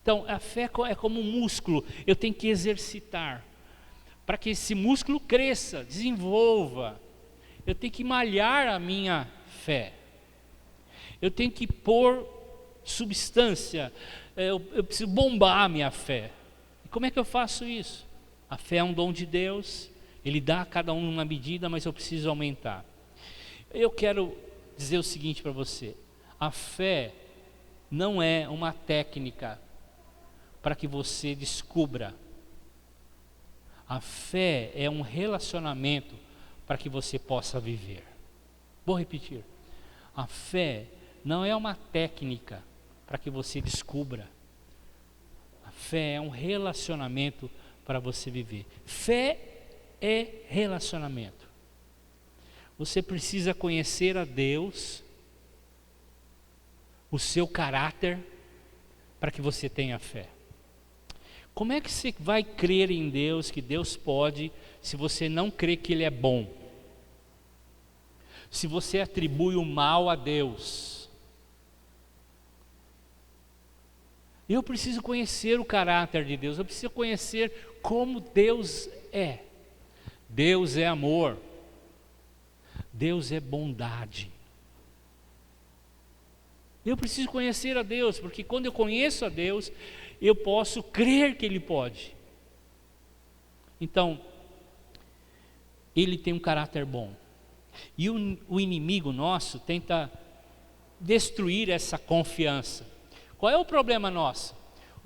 Então a fé é como um músculo, eu tenho que exercitar, para que esse músculo cresça, desenvolva. Eu tenho que malhar a minha fé, eu tenho que pôr substância, eu preciso bombar a minha fé. E como é que eu faço isso? A fé é um dom de Deus, Ele dá a cada um uma medida, mas eu preciso aumentar. Eu quero dizer o seguinte para você: a fé não é uma técnica para que você descubra. A fé é um relacionamento para que você possa viver. Vou repetir: a fé não é uma técnica para que você descubra. A fé é um relacionamento para você viver. Fé é relacionamento. Você precisa conhecer a Deus, o seu caráter, para que você tenha fé. Como é que você vai crer em Deus, que Deus pode, se você não crê que Ele é bom? Se você atribui o mal a Deus? Eu preciso conhecer o caráter de Deus, eu preciso conhecer como Deus é. Deus é amor, Deus é bondade. Eu preciso conhecer a Deus, porque quando eu conheço a Deus, eu posso crer que Ele pode. Então, Ele tem um caráter bom. E o inimigo nosso tenta destruir essa confiança. Qual é o problema nosso?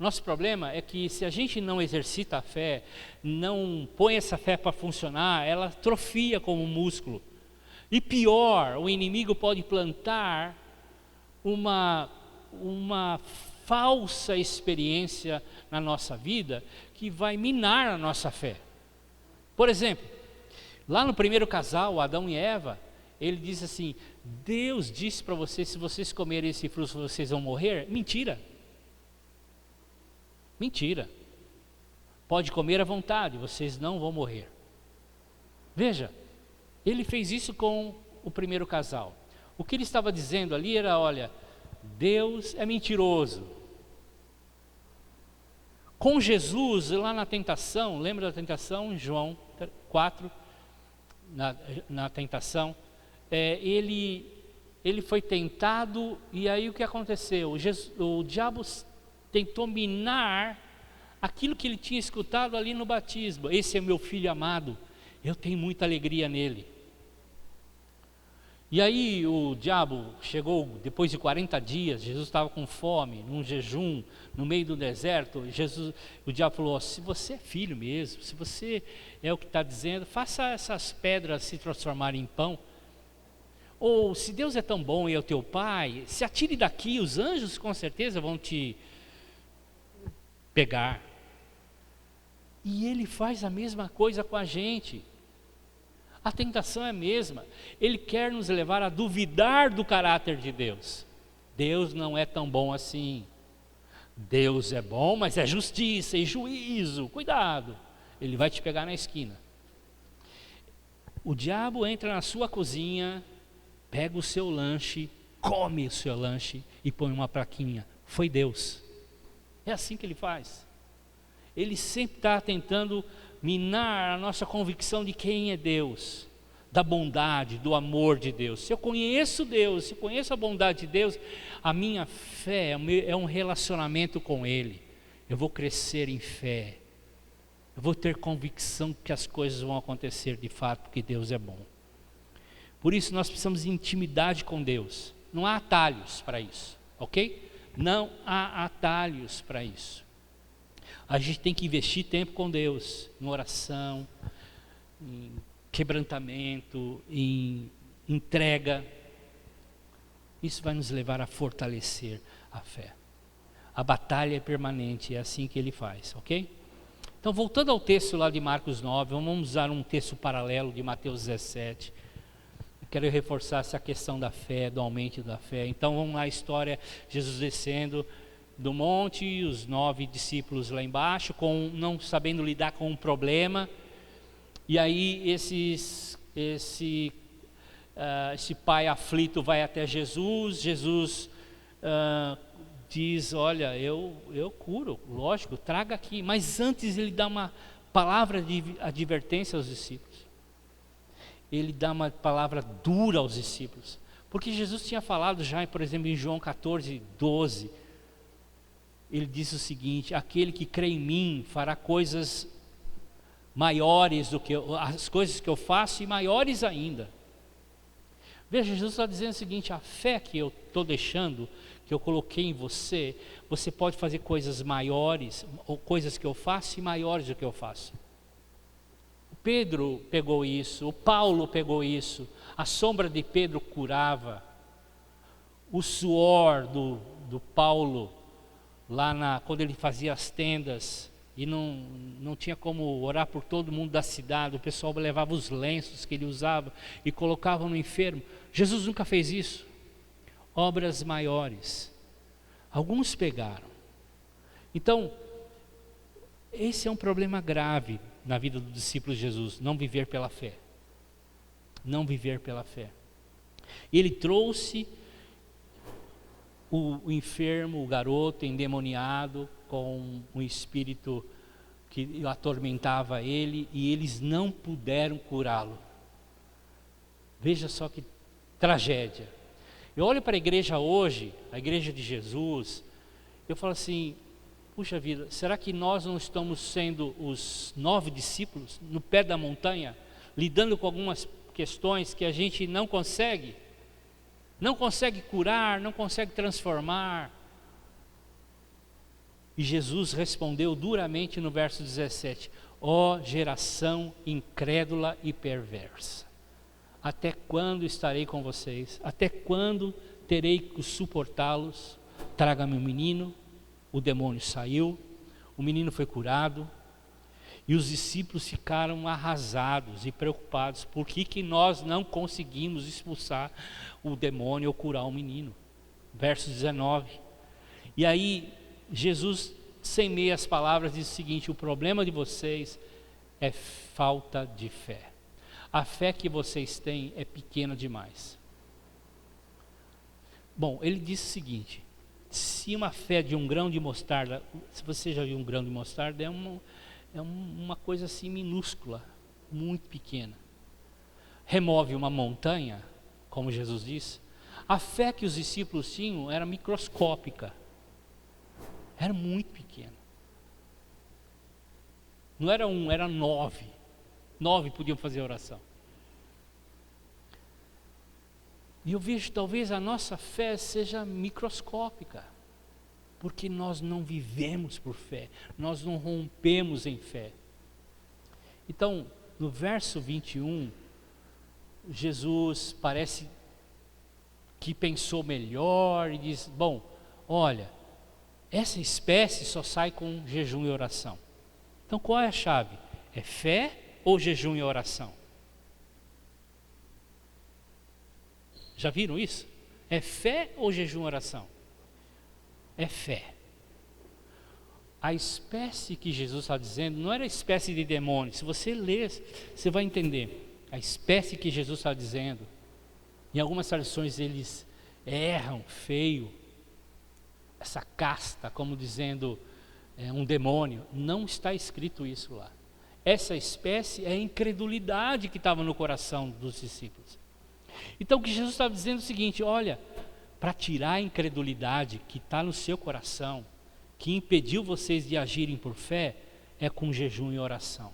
O nosso problema é que se a gente não exercita a fé, não põe essa fé para funcionar, ela atrofia como músculo. E pior, o inimigo pode plantar uma falsa experiência na nossa vida que vai minar a nossa fé. Por exemplo, lá no primeiro casal, Adão e Eva, ele diz assim: Deus disse para vocês, se vocês comerem esse fruto, vocês vão morrer. Mentira. Mentira. Pode comer à vontade, vocês não vão morrer. Veja, ele fez isso com o primeiro casal. O que ele estava dizendo ali era: olha, Deus é mentiroso. Com Jesus, lá na tentação, lembra da tentação? Em João 4, na tentação, ele foi tentado, e aí o que aconteceu? O diabo tentou minar aquilo que ele tinha escutado ali no batismo. Esse é meu filho amado, eu tenho muita alegria nele. E aí o diabo chegou depois de 40 dias, Jesus estava com fome, num jejum, no meio do deserto. O diabo falou: se você é filho mesmo, se você é o que está dizendo, faça essas pedras se transformarem em pão. Ou se Deus é tão bom e é o teu pai, se atire daqui, os anjos com certeza vão te pegar. E ele faz a mesma coisa com a gente. A tentação é a mesma. Ele quer nos levar a duvidar do caráter de Deus. Deus não é tão bom assim. Deus é bom, mas é justiça e juízo. Cuidado, ele vai te pegar na esquina. O diabo entra na sua cozinha, pega o seu lanche, come o seu lanche e põe uma plaquinha: foi Deus. É assim que ele faz. Ele sempre está tentando minar a nossa convicção de quem é Deus. da bondade, do amor de Deus. Se eu conheço Deus, se eu conheço a bondade de Deus, a minha fé é um relacionamento com Ele. Eu vou crescer em fé. Eu vou ter convicção que as coisas vão acontecer de fato, porque Deus é bom. Por isso nós precisamos de intimidade com Deus. Não há atalhos para isso, ok? Não há atalhos para isso. A gente tem que investir tempo com Deus, em oração, em quebrantamento, em entrega. Isso vai nos levar a fortalecer a fé. A batalha é permanente, é assim que Ele faz, ok? Então, voltando ao texto lá de Marcos 9, vamos usar um texto paralelo de Mateus 17. Eu quero reforçar essa questão da fé, do aumento da fé. Então, vamos lá, a história, Jesus descendo do monte, e os 9 discípulos lá embaixo, não sabendo lidar com um problema. E aí, esse pai aflito vai até Jesus. Jesus diz, olha, eu curo, lógico, traga aqui. Mas antes ele dá uma palavra de advertência aos discípulos. Ele dá uma palavra dura aos discípulos. Porque Jesus tinha falado já, por exemplo, em João 14, 12. Ele disse o seguinte: aquele que crê em mim fará coisas maiores do que as coisas que eu faço, e maiores ainda. Veja, Jesus está dizendo o seguinte: a fé que eu estou deixando, que eu coloquei em você, você pode fazer coisas maiores, ou coisas que eu faço e maiores do que eu faço. O Pedro pegou isso, o Paulo pegou isso, a sombra de Pedro curava, o suor do Paulo, lá quando ele fazia as tendas, e não tinha como orar por todo mundo da cidade, o pessoal levava os lenços que ele usava e colocava no enfermo. Jesus nunca fez isso. Obras maiores, alguns pegaram. Então, esse é um problema grave na vida do discípulo de Jesus, não viver pela fé. Não viver pela fé. Ele trouxe o enfermo, o garoto endemoniado, com um espírito que atormentava ele, e eles não puderam curá-lo. Veja só que tragédia. Eu olho para a igreja hoje, a igreja de Jesus, eu falo assim, puxa vida, será que nós não estamos sendo os 9 discípulos no pé da montanha, lidando com algumas questões que a gente não consegue curar, não consegue transformar? E Jesus respondeu duramente no verso 17: ó geração incrédula e perversa, até quando estarei com vocês? Até quando terei que suportá-los? Traga-me um menino. O demônio saiu, o menino foi curado, e os discípulos ficaram arrasados e preocupados. Por que nós não conseguimos expulsar o demônio ou curar o menino? Verso 19. E aí Jesus, sem meias palavras, diz o seguinte: o problema de vocês é falta de fé. A fé que vocês têm é pequena demais. Bom, ele disse o seguinte: se uma fé de um grão de mostarda, se você já viu um grão de mostarda, é uma coisa assim minúscula, muito pequena, remove uma montanha, como Jesus disse. A fé que os discípulos tinham era microscópica, era muito pequena. Não era era 9. 9 podiam fazer oração. E eu vejo, talvez a nossa fé seja microscópica, porque nós não vivemos por fé, nós não rompemos em fé. Então, no verso 21, Jesus parece que pensou melhor e diz: bom, olha, essa espécie só sai com jejum e oração. Então qual é a chave? É fé ou jejum e oração? Já viram isso? É fé ou jejum e oração? É fé. A espécie que Jesus está dizendo não era espécie de demônio. Se você ler, você vai entender. A espécie que Jesus está dizendo, em algumas traduções eles erram feio, essa casta, como dizendo um demônio. Não está escrito isso lá. essa espécie é a incredulidade que estava no coração dos discípulos. Então o que Jesus estava dizendo é o seguinte: olha, para tirar a incredulidade que está no seu coração, que impediu vocês de agirem por fé, é com jejum e oração.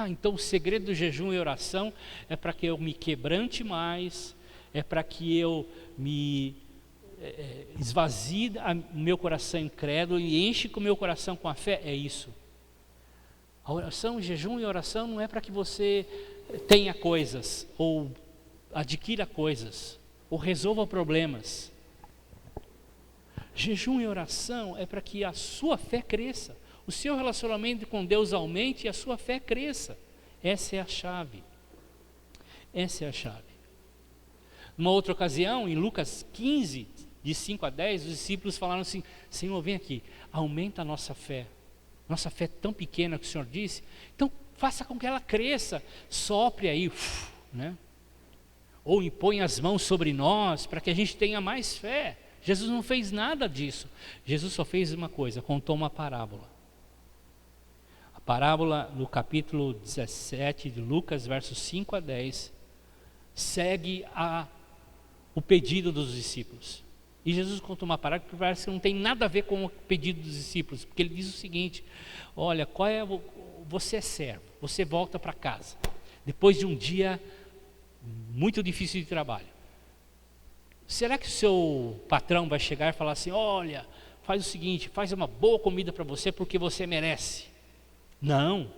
Então o segredo do jejum e oração é para que eu me quebrante mais, é para que eu me esvazie o meu coração incrédulo e enche o meu coração com a fé. É isso. A oração, jejum e oração não é para que você tenha coisas, ou adquira coisas, ou resolva problemas. Jejum e oração é para que a sua fé cresça, o seu relacionamento com Deus aumente e a sua fé cresça. Essa é a chave. Essa é a chave. Numa outra ocasião, em Lucas 15, de 5 a 10, os discípulos falaram assim: Senhor, vem aqui, aumenta a nossa fé. Nossa fé é tão pequena que o Senhor disse, então faça com que ela cresça, sopre aí, né? Ou impõe as mãos sobre nós, para que a gente tenha mais fé. Jesus não fez nada disso. Jesus só fez uma coisa, contou uma parábola. A parábola no capítulo 17 de Lucas, versos 5 a 10, segue o pedido dos discípulos. E Jesus conta uma parábola que parece que não tem nada a ver com o pedido dos discípulos, porque ele diz o seguinte: olha, você é servo, você volta para casa, depois de um dia muito difícil de trabalho. Será que o seu patrão vai chegar e falar assim: olha, faz o seguinte, faz uma boa comida para você porque você merece? Não.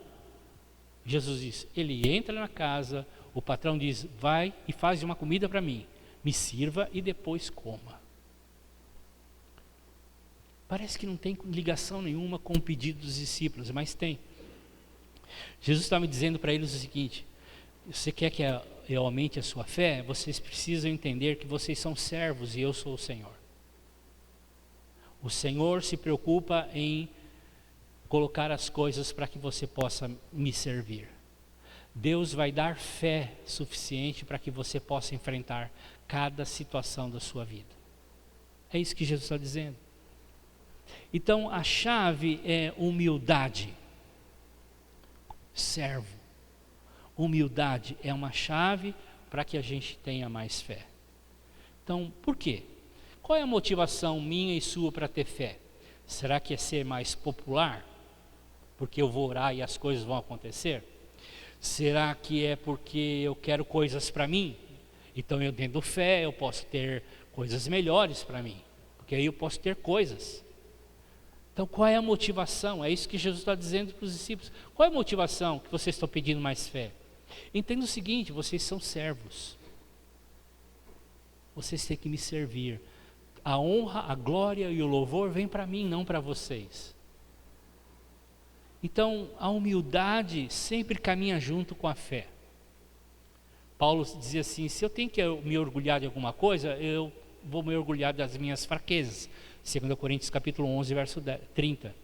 Jesus diz, ele entra na casa, o patrão diz, vai e faz uma comida para mim, me sirva e depois coma. Parece que não tem ligação nenhuma com o pedido dos discípulos, mas tem. Jesus está me dizendo para eles o seguinte: você quer que eu aumente a sua fé? Vocês precisam entender que vocês são servos e eu sou o Senhor. O Senhor se preocupa em colocar as coisas para que você possa me servir. Deus vai dar fé suficiente para que você possa enfrentar cada situação da sua vida. É isso que Jesus está dizendo. Então a chave é humildade. Servo. Humildade é uma chave para que a gente tenha mais fé. Então, por quê? Qual é a motivação minha e sua para ter fé? Será que é ser mais popular? Porque eu vou orar e as coisas vão acontecer? Será que é porque eu quero coisas para mim? Então eu tendo fé, eu posso ter coisas melhores para mim, porque aí eu posso ter coisas. Então qual é a motivação? É isso que Jesus está dizendo para os discípulos. Qual é a motivação que vocês estão pedindo mais fé? Entenda o seguinte: vocês são servos. Vocês têm que me servir. A honra, a glória e o louvor vem para mim, não para vocês. Então a humildade sempre caminha junto com a fé. Paulo dizia assim: se eu tenho que me orgulhar de alguma coisa, eu vou me orgulhar das minhas fraquezas. 2 Coríntios capítulo 11, verso 30.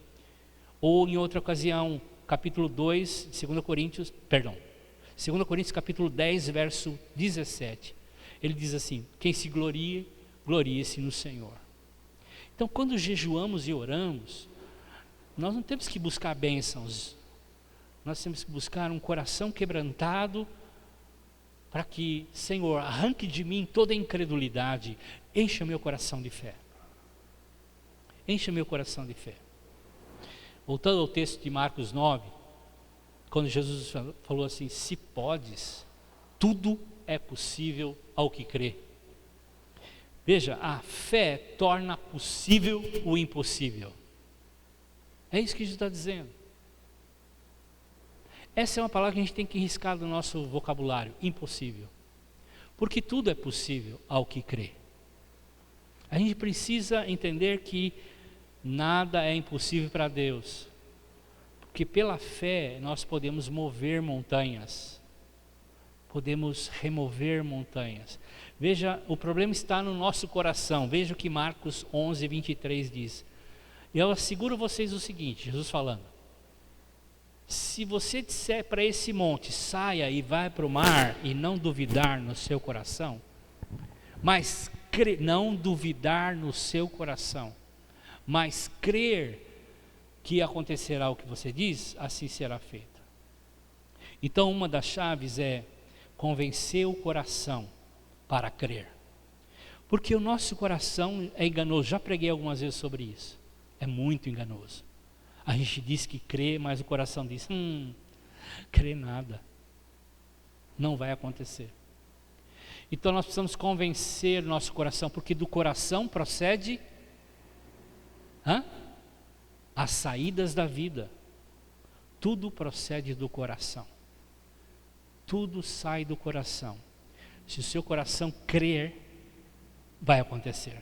Ou em outra ocasião, capítulo 2, 2 Coríntios capítulo 10, verso 17. Ele diz assim: quem se glorie, glorie-se no Senhor. Então quando jejuamos e oramos, nós não temos que buscar bênçãos, nós temos que buscar um coração quebrantado, para que, Senhor, arranque de mim toda a incredulidade, encha meu coração de fé. Encha meu coração de fé. Voltando ao texto de Marcos 9, quando Jesus falou assim: se podes, tudo é possível ao que crê. Veja, a fé torna possível o impossível. É isso que Jesus está dizendo. Essa é uma palavra que a gente tem que riscar do nosso vocabulário: impossível. Porque tudo é possível ao que crê. A gente precisa entender que nada é impossível para Deus, porque pela fé nós podemos mover montanhas, podemos remover montanhas. Veja, o problema está no nosso coração. Veja o que Marcos 11, 23 diz. Eu asseguro vocês o seguinte, Jesus falando: se você disser para esse monte, saia e vai para o mar, e não duvidar no seu coração, mas não duvidar no seu coração, mas crer que acontecerá o que você diz, assim será feito. Então, uma das chaves é convencer o coração para crer. Porque o nosso coração é enganoso. Já preguei algumas vezes sobre isso. É muito enganoso. A gente diz que crê, mas o coração diz, crê nada. Não vai acontecer. Então nós precisamos convencer o nosso coração, porque do coração procede as saídas da vida. Tudo procede do coração. Tudo sai do coração. Se o seu coração crer, vai acontecer.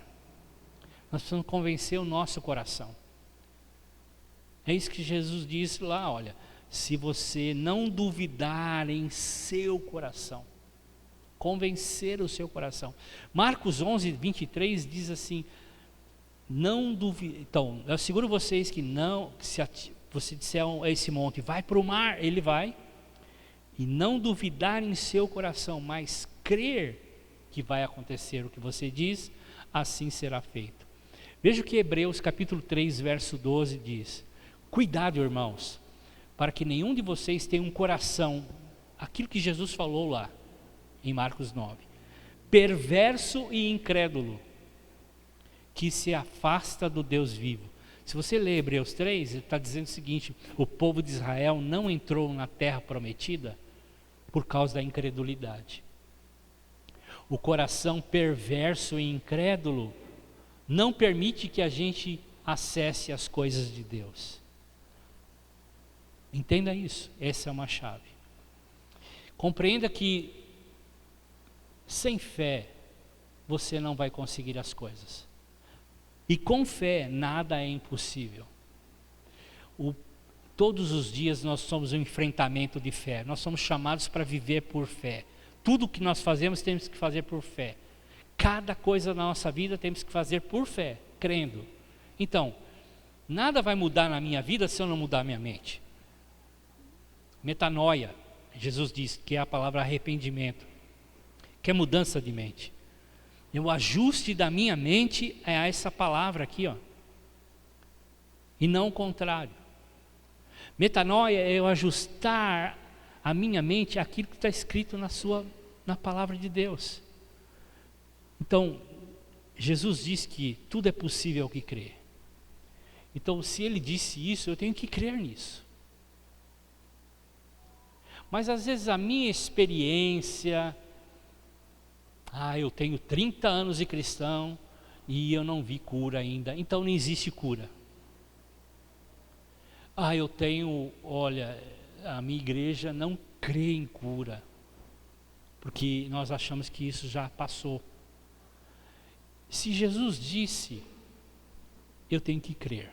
Nós precisamos convencer o nosso coração. É isso que Jesus disse lá, olha, se você não duvidar em seu coração, convencer o seu coração. Marcos 11, 23 diz assim, não duvide. Então, eu asseguro vocês que não, se você disser a esse monte, vai para o mar, ele vai. E não duvidar em seu coração, mas crer que vai acontecer o que você diz, assim será feito. Veja o que Hebreus capítulo 3, verso 12 diz. Cuidado, irmãos, para que nenhum de vocês tenha um coração, aquilo que Jesus falou lá, em Marcos 9, perverso e incrédulo, que se afasta do Deus vivo. Se você ler Hebreus 3, ele está dizendo o seguinte, o povo de Israel não entrou na terra prometida por causa da incredulidade. O coração perverso e incrédulo não permite que a gente acesse as coisas de Deus. Entenda isso, essa é uma chave. Compreenda que sem fé você não vai conseguir as coisas. E com fé nada é impossível. Todos os dias nós somos um enfrentamento de fé. Nós somos chamados para viver por fé. Tudo que nós fazemos temos que fazer por fé. Cada coisa na nossa vida temos que fazer por fé, crendo. Então, nada vai mudar na minha vida se eu não mudar minha mente. Metanoia, Jesus diz que é a palavra arrependimento, que é mudança de mente. O ajuste da minha mente é a essa palavra aqui, ó. E não o contrário. Metanoia é eu ajustar a minha mente àquilo que está escrito na palavra de Deus. Então, Jesus diz que tudo é possível ao que crê. Então, se ele disse isso, eu tenho que crer nisso. Mas às vezes a minha experiência, eu tenho 30 anos de cristão e eu não vi cura ainda, então não existe cura. A minha igreja não crê em cura, porque nós achamos que isso já passou. Se Jesus disse, eu tenho que crer.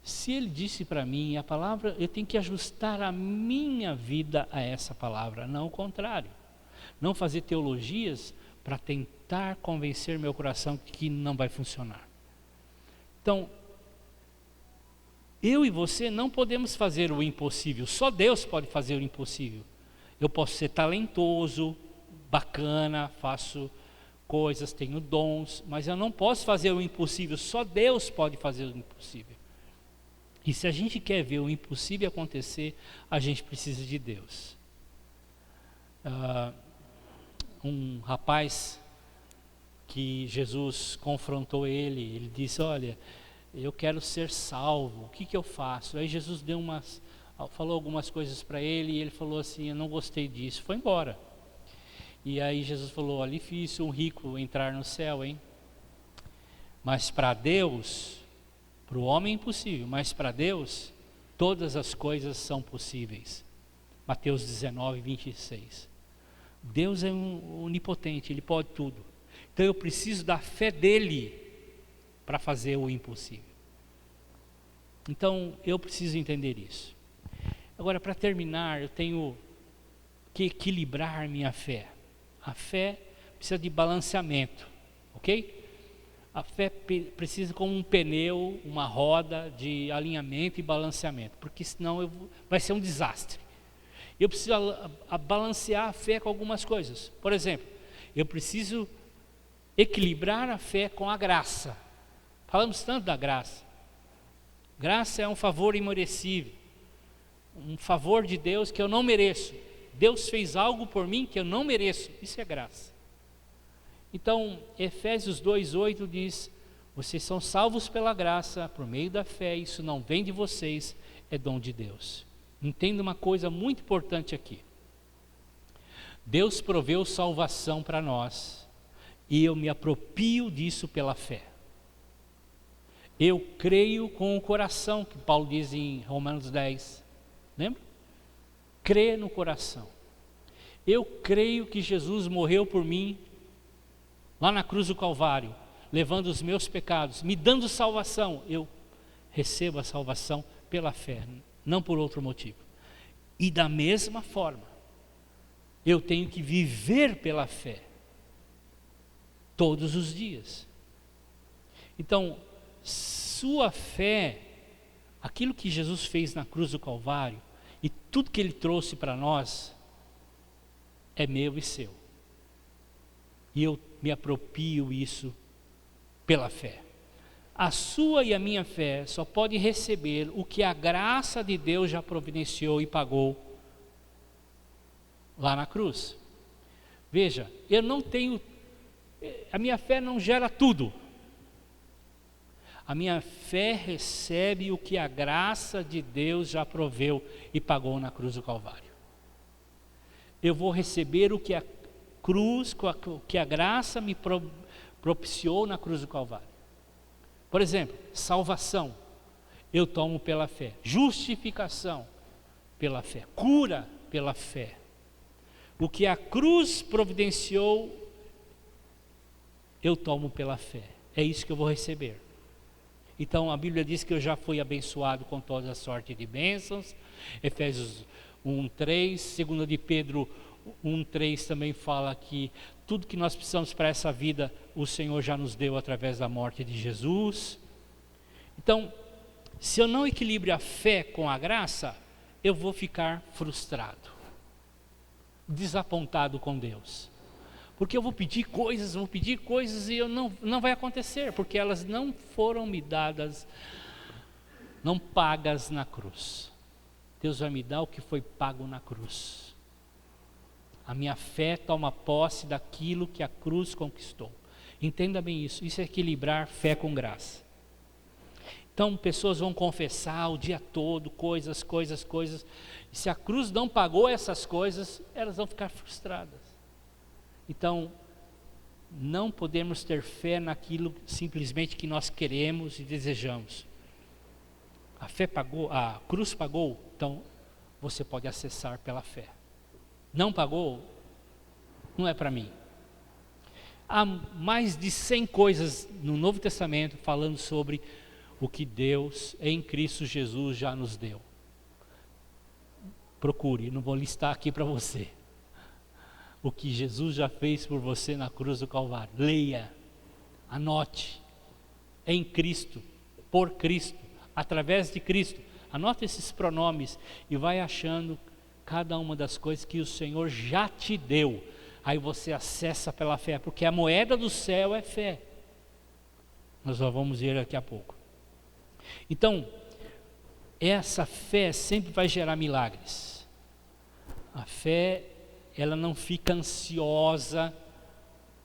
Se ele disse para mim a palavra, eu tenho que ajustar a minha vida a essa palavra, não o contrário. Não fazer teologias para tentar convencer meu coração que não vai funcionar. Então, eu e você não podemos fazer o impossível, só Deus pode fazer o impossível. Eu posso ser talentoso, bacana, faço coisas, tenho dons, mas eu não posso fazer o impossível, só Deus pode fazer o impossível. E se a gente quer ver o impossível acontecer, a gente precisa de Deus. Um rapaz que Jesus confrontou ele disse, olha, eu quero ser salvo, o que eu faço? Aí Jesus falou algumas coisas para ele, e ele falou assim, eu não gostei disso, foi embora. E aí Jesus falou, olha, difícil um rico entrar no céu, hein? Mas para Deus, para o homem é impossível, mas para Deus, todas as coisas são possíveis. Mateus 19, 26. Deus é onipotente, Ele pode tudo. Então eu preciso da fé dEle para fazer o impossível. Então eu preciso entender isso. Agora, para terminar, eu tenho que equilibrar minha fé. A fé precisa de balanceamento, ok? A fé precisa como um pneu, uma roda de alinhamento e balanceamento, porque senão vai ser um desastre. Eu preciso balancear a fé com algumas coisas. Por exemplo, eu preciso equilibrar a fé com a graça. Falamos tanto da graça. Graça é um favor imerecível. um favor de Deus que eu não mereço. Deus fez algo por mim que eu não mereço. Isso é graça. Então, Efésios 2:8 diz: vocês são salvos pela graça, por meio da fé. Isso não vem de vocês, é dom de Deus. Entenda uma coisa muito importante aqui. Deus proveu salvação para nós, e eu me aproprio disso pela fé. Eu creio com o coração, que Paulo diz em Romanos 10. Lembra? Crê no coração. Eu creio que Jesus morreu por mim, lá na cruz do Calvário, levando os meus pecados, me dando salvação. Eu recebo a salvação pela fé, não por outro motivo. E da mesma forma, eu tenho que viver pela fé, todos os dias. Então, sua fé, aquilo que Jesus fez na cruz do Calvário, e tudo que Ele trouxe para nós, é meu e seu. E eu me aproprio isso pela fé. A sua e a minha fé só pode receber o que a graça de Deus já providenciou e pagou lá na cruz. Veja, eu não tenho, a minha fé não gera tudo. A minha fé recebe o que a graça de Deus já proveu e pagou na cruz do Calvário. Eu vou receber o que a cruz, o que a graça me propiciou na cruz do Calvário. Por exemplo, salvação, eu tomo pela fé. Justificação, pela fé. Cura, pela fé. O que a cruz providenciou, eu tomo pela fé. É isso que eu vou receber. Então a Bíblia diz que eu já fui abençoado com toda a sorte de bênçãos. Efésios 1:3, 2 de Pedro 1:3 também fala que tudo que nós precisamos para essa vida, o Senhor já nos deu através da morte de Jesus. Então, se eu não equilibro a fé com a graça, eu vou ficar frustrado, desapontado com Deus. Porque eu vou pedir coisas e eu não vai acontecer, porque elas não foram me dadas, não pagas na cruz. Deus vai me dar o que foi pago na cruz. A minha fé toma posse daquilo que a cruz conquistou. Entenda bem isso. Isso é equilibrar fé com graça. Então, pessoas vão confessar o dia todo, coisas. E se a cruz não pagou essas coisas, elas vão ficar frustradas. Então, não podemos ter fé naquilo simplesmente que nós queremos e desejamos. A fé pagou, a cruz pagou, então você pode acessar pela fé. Não pagou, não é para mim. Há mais de 100 coisas no Novo Testamento falando sobre o que Deus em Cristo Jesus já nos deu. Procure, não vou listar aqui para você. O que Jesus já fez por você na cruz do Calvário. Leia, anote, em Cristo, por Cristo, através de Cristo. Anote esses pronomes e vai achando cada uma das coisas que o Senhor já te deu. Aí você acessa pela fé, porque a moeda do céu é fé. Nós já vamos ver daqui a pouco. Então, essa fé sempre vai gerar milagres. A fé, ela não fica ansiosa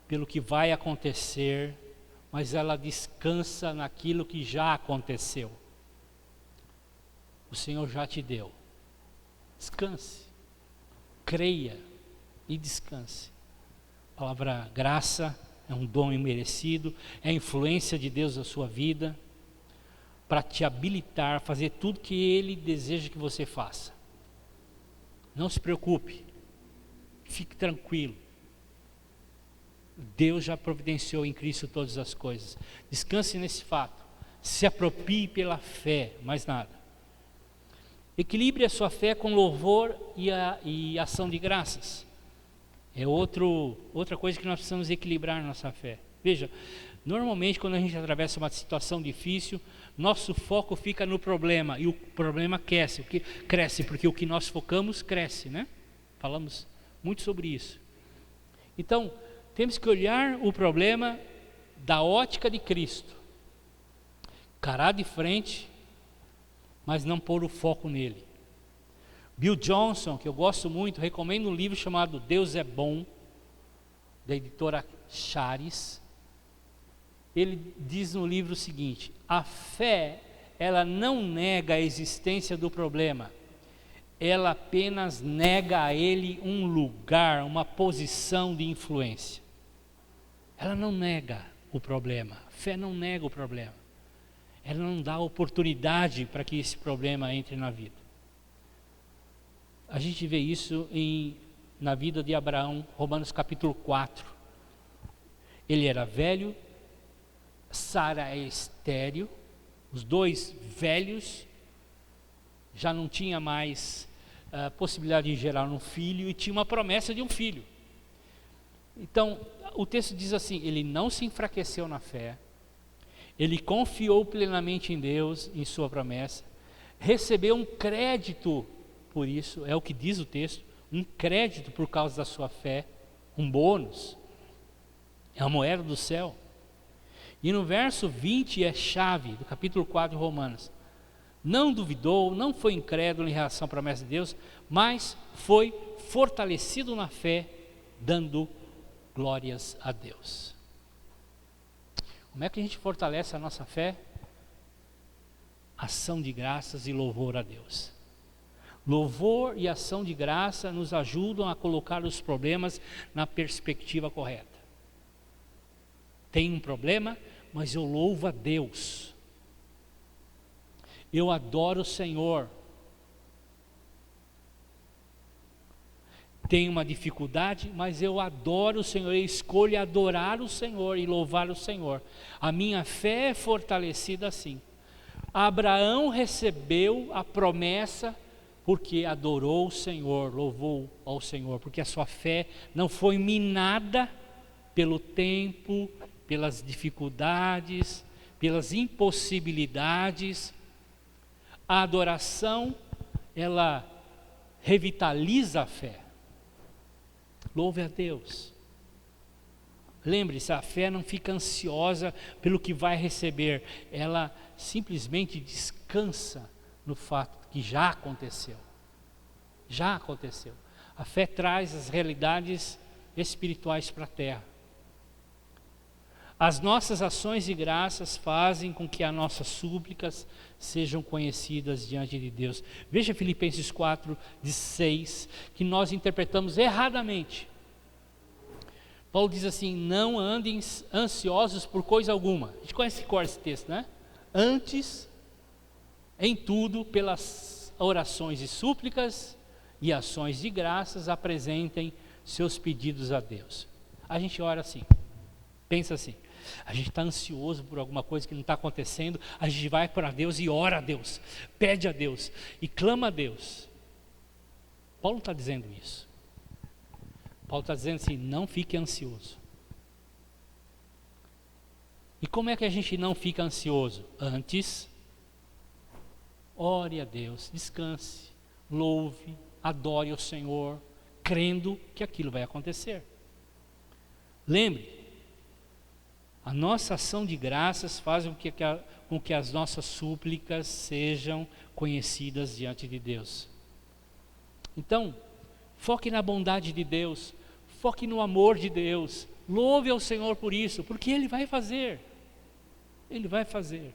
pelo que vai acontecer, mas ela descansa naquilo que já aconteceu. O Senhor já te deu. Descanse, creia e descanse. A palavra graça é um dom imerecido, é a influência de Deus na sua vida, para te habilitar a fazer tudo que Ele deseja que você faça. Não se preocupe, fique tranquilo. Deus já providenciou em Cristo todas as coisas. Descanse nesse fato, se aproprie pela fé, mais nada. Equilibre a sua fé com louvor e ação de graças. É outra coisa que nós precisamos equilibrar na nossa fé. Veja, normalmente quando a gente atravessa uma situação difícil, nosso foco fica no problema e o problema cresce, porque o que nós focamos cresce, né? Falamos muito sobre isso. Então, temos que olhar o problema da ótica de Cristo, encarar de frente, mas não pôr o foco nele. Bill Johnson, que eu gosto muito, recomendo um livro chamado Deus é Bom, da editora Charis. Ele diz no livro o seguinte: a fé, ela não nega a existência do problema, ela apenas nega a ele um lugar, uma posição de influência. Ela não nega o problema, a fé não nega o problema, ela não dá oportunidade para que esse problema entre na vida. A gente vê isso na vida de Abraão, Romanos capítulo 4. Ele era velho, Sara é estéril, os dois velhos, já não tinha mais possibilidade de gerar um filho, e tinha uma promessa de um filho. Então, o texto diz assim: ele não se enfraqueceu na fé, ele confiou plenamente em Deus, em sua promessa, recebeu um crédito por isso, é o que diz o texto, um crédito por causa da sua fé, um bônus, é a moeda do céu. E no verso 20 é chave do capítulo 4 de Romanos: não duvidou, não foi incrédulo em relação à promessa de Deus, mas foi fortalecido na fé, dando glórias a Deus. Como é que a gente fortalece a nossa fé? Ação de graças e louvor a Deus. Louvor e ação de graça nos ajudam a colocar os problemas na perspectiva correta. Tem um problema, mas eu louvo a Deus. Eu adoro o Senhor. Tenho uma dificuldade, mas eu adoro o Senhor. Eu escolho adorar o Senhor e louvar o Senhor. A minha fé é fortalecida assim. Abraão recebeu a promessa porque adorou o Senhor, louvou ao Senhor, porque a sua fé não foi minada pelo tempo, pelas dificuldades, pelas impossibilidades. A adoração, ela revitaliza a fé. Louve a Deus. Lembre-se, a fé não fica ansiosa pelo que vai receber, ela simplesmente descansa no fato que já aconteceu. Já aconteceu. A fé traz as realidades espirituais para a terra. As nossas ações de graças fazem com que as nossas súplicas sejam conhecidas diante de Deus. Veja Filipenses 4, de 6, que nós interpretamos erradamente. Paulo diz assim: não andem ansiosos por coisa alguma. A gente conhece esse texto, né? Antes, em tudo, pelas orações e súplicas e ações de graças, apresentem seus pedidos a Deus. A gente ora assim, pensa assim: a gente está ansioso por alguma coisa que não está acontecendo, a gente vai para Deus e ora a Deus, pede a Deus e clama a Deus. Paulo está dizendo isso. Paulo está dizendo assim: não fique ansioso. E como é que a gente não fica ansioso? Antes, ore a Deus, descanse, louve, adore o Senhor, crendo que aquilo vai acontecer. Lembre, a nossa ação de graças faz com que as nossas súplicas sejam conhecidas diante de Deus. Então, foque na bondade de Deus, foque no amor de Deus, louve ao Senhor por isso, porque Ele vai fazer. Ele vai fazer.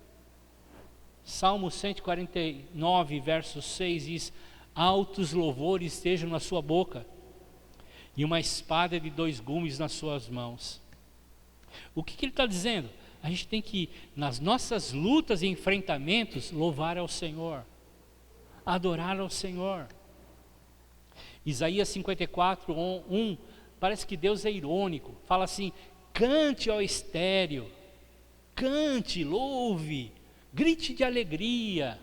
Salmo 149, verso 6 diz: altos louvores estejam na sua boca, e uma espada de 2 gumes nas suas mãos. O que ele está dizendo? A gente tem que, nas nossas lutas e enfrentamentos, louvar ao Senhor, adorar ao Senhor. Isaías 54, 1, parece que Deus é irônico, fala assim: cante ao estéril, cante, louve, grite de alegria.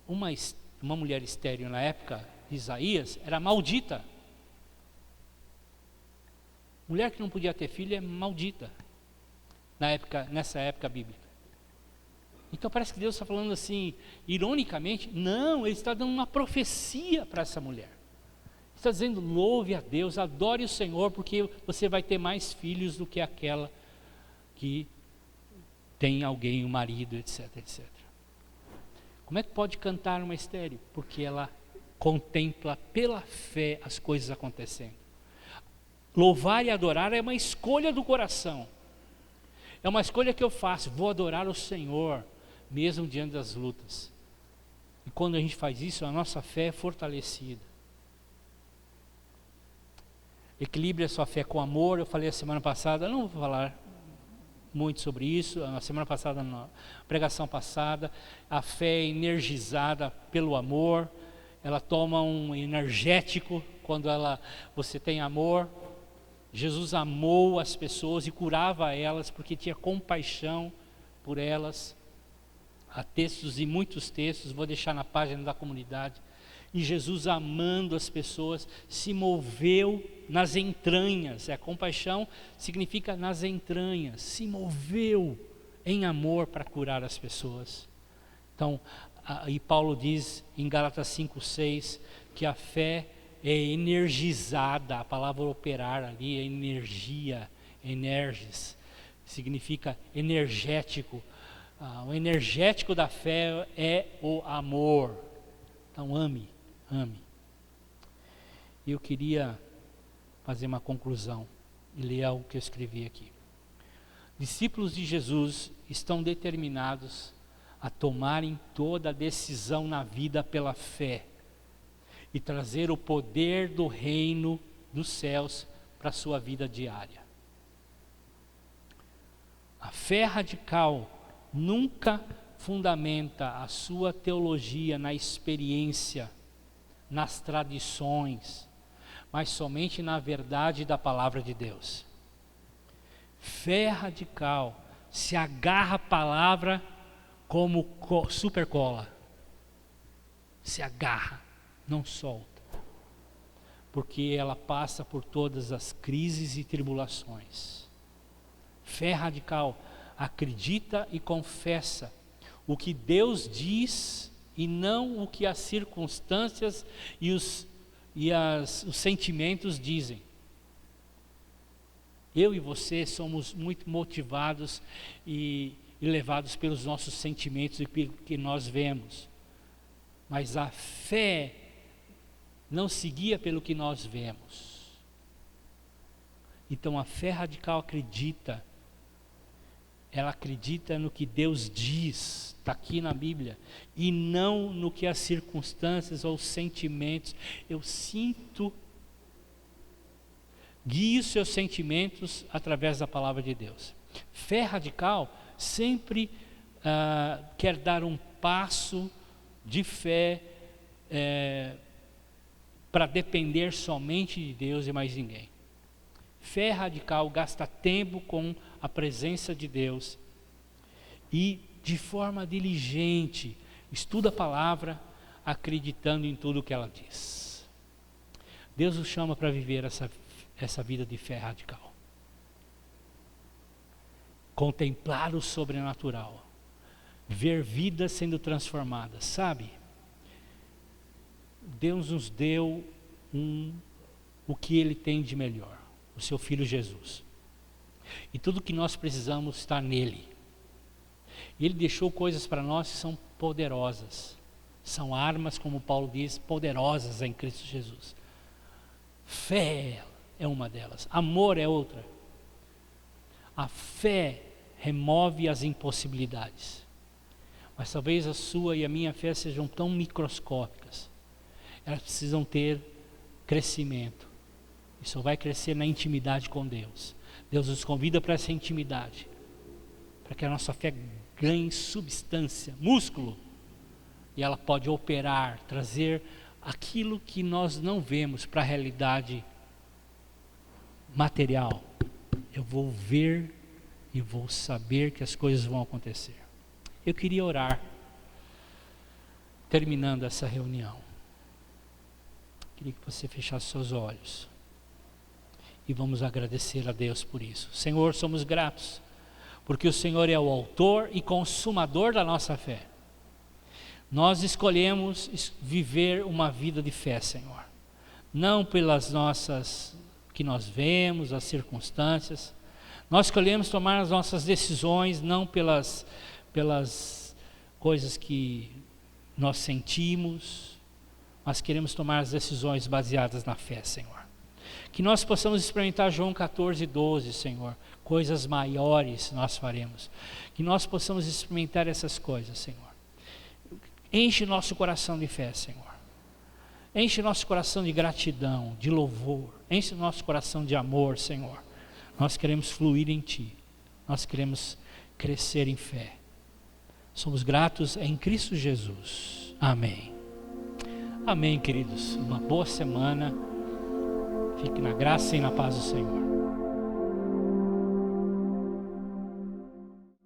Uma mulher estéril na época de Isaías era maldita. Mulher que não podia ter filho é maldita nessa época bíblica. Então parece que Deus está falando assim, ironicamente. Não, Ele está dando uma profecia para essa mulher. Ele está dizendo: louve a Deus, adore o Senhor, porque você vai ter mais filhos do que aquela que tem alguém, um marido, etc, etc. Como é que pode cantar uma estéril? Porque ela contempla pela fé as coisas acontecendo. Louvar e adorar é uma escolha do coração. É uma escolha que eu faço. Vou adorar o Senhor, mesmo diante das lutas. E quando a gente faz isso, a nossa fé é fortalecida. Equilibre a sua fé com amor. Eu falei a semana passada, não vou falar muito sobre isso. Na semana passada, na pregação passada, a fé é energizada pelo amor. Ela toma um energético quando você tem amor. Jesus amou as pessoas e curava elas porque tinha compaixão por elas. Há textos e muitos textos, vou deixar na página da comunidade. E Jesus, amando as pessoas, se moveu nas entranhas. A compaixão significa nas entranhas. Se moveu em amor para curar as pessoas. Então, e Paulo diz em Gálatas 5:6 que a fé é energizada. A palavra operar ali é energia, energis, significa energético. O energético da fé é o amor. Então ame. E eu queria fazer uma conclusão e ler algo que eu escrevi aqui. Discípulos de Jesus estão determinados a tomarem toda a decisão na vida pela fé e trazer o poder do reino dos céus para a sua vida diária. A fé radical nunca fundamenta a sua teologia na experiência, nas tradições, mas somente na verdade da palavra de Deus. Fé radical se agarra à palavra como supercola. Se agarra, não solta. Porque ela passa por todas as crises e tribulações. Fé radical acredita e confessa o que Deus diz e não o que as circunstâncias e os sentimentos dizem. Eu e você somos muito motivados e levados pelos nossos sentimentos e pelo que nós vemos. Mas a fé não se guia pelo que nós vemos. Então a fé radical acredita. Ela acredita no que Deus diz, está aqui na Bíblia, e não no que as circunstâncias ou os sentimentos. Eu sinto, guie os seus sentimentos através da palavra de Deus. Fé radical sempre quer dar um passo de fé para depender somente de Deus e mais ninguém. Fé radical gasta tempo com a presença de Deus e de forma diligente estuda a palavra, acreditando em tudo que ela diz. Deus nos chama para viver essa vida de fé radical. Contemplar o sobrenatural, ver vidas sendo transformadas, sabe? Deus nos deu o que Ele tem de melhor, o seu Filho Jesus. E tudo que nós precisamos está nele. E Ele deixou coisas para nós que são poderosas. São armas, como Paulo diz, poderosas em Cristo Jesus. Fé é uma delas. Amor é outra. A fé remove as impossibilidades. Mas talvez a sua e a minha fé sejam tão microscópicas. Elas precisam ter crescimento. E só vai crescer na intimidade com Deus. Deus nos convida para essa intimidade, para que a nossa fé ganhe substância, músculo, e ela pode operar, trazer aquilo que nós não vemos para a realidade material. Eu vou ver e vou saber que as coisas vão acontecer. Eu queria orar, terminando essa reunião. Queria que você fechasse seus olhos. E vamos agradecer a Deus por isso. Senhor, somos gratos, porque o Senhor é o autor e consumador da nossa fé. Nós escolhemos viver uma vida de fé, Senhor. Não pelas nossas, que nós vemos, as circunstâncias. Nós escolhemos tomar as nossas decisões, não pelas coisas que nós sentimos, mas queremos tomar as decisões baseadas na fé, Senhor. Que nós possamos experimentar João 14:12, Senhor. Coisas maiores nós faremos. Que nós possamos experimentar essas coisas, Senhor. Enche nosso coração de fé, Senhor. Enche nosso coração de gratidão, de louvor. Enche nosso coração de amor, Senhor. Nós queremos fluir em Ti. Nós queremos crescer em fé. Somos gratos em Cristo Jesus. Amém. Amém, queridos. Uma boa semana. Fique na graça e na paz do Senhor.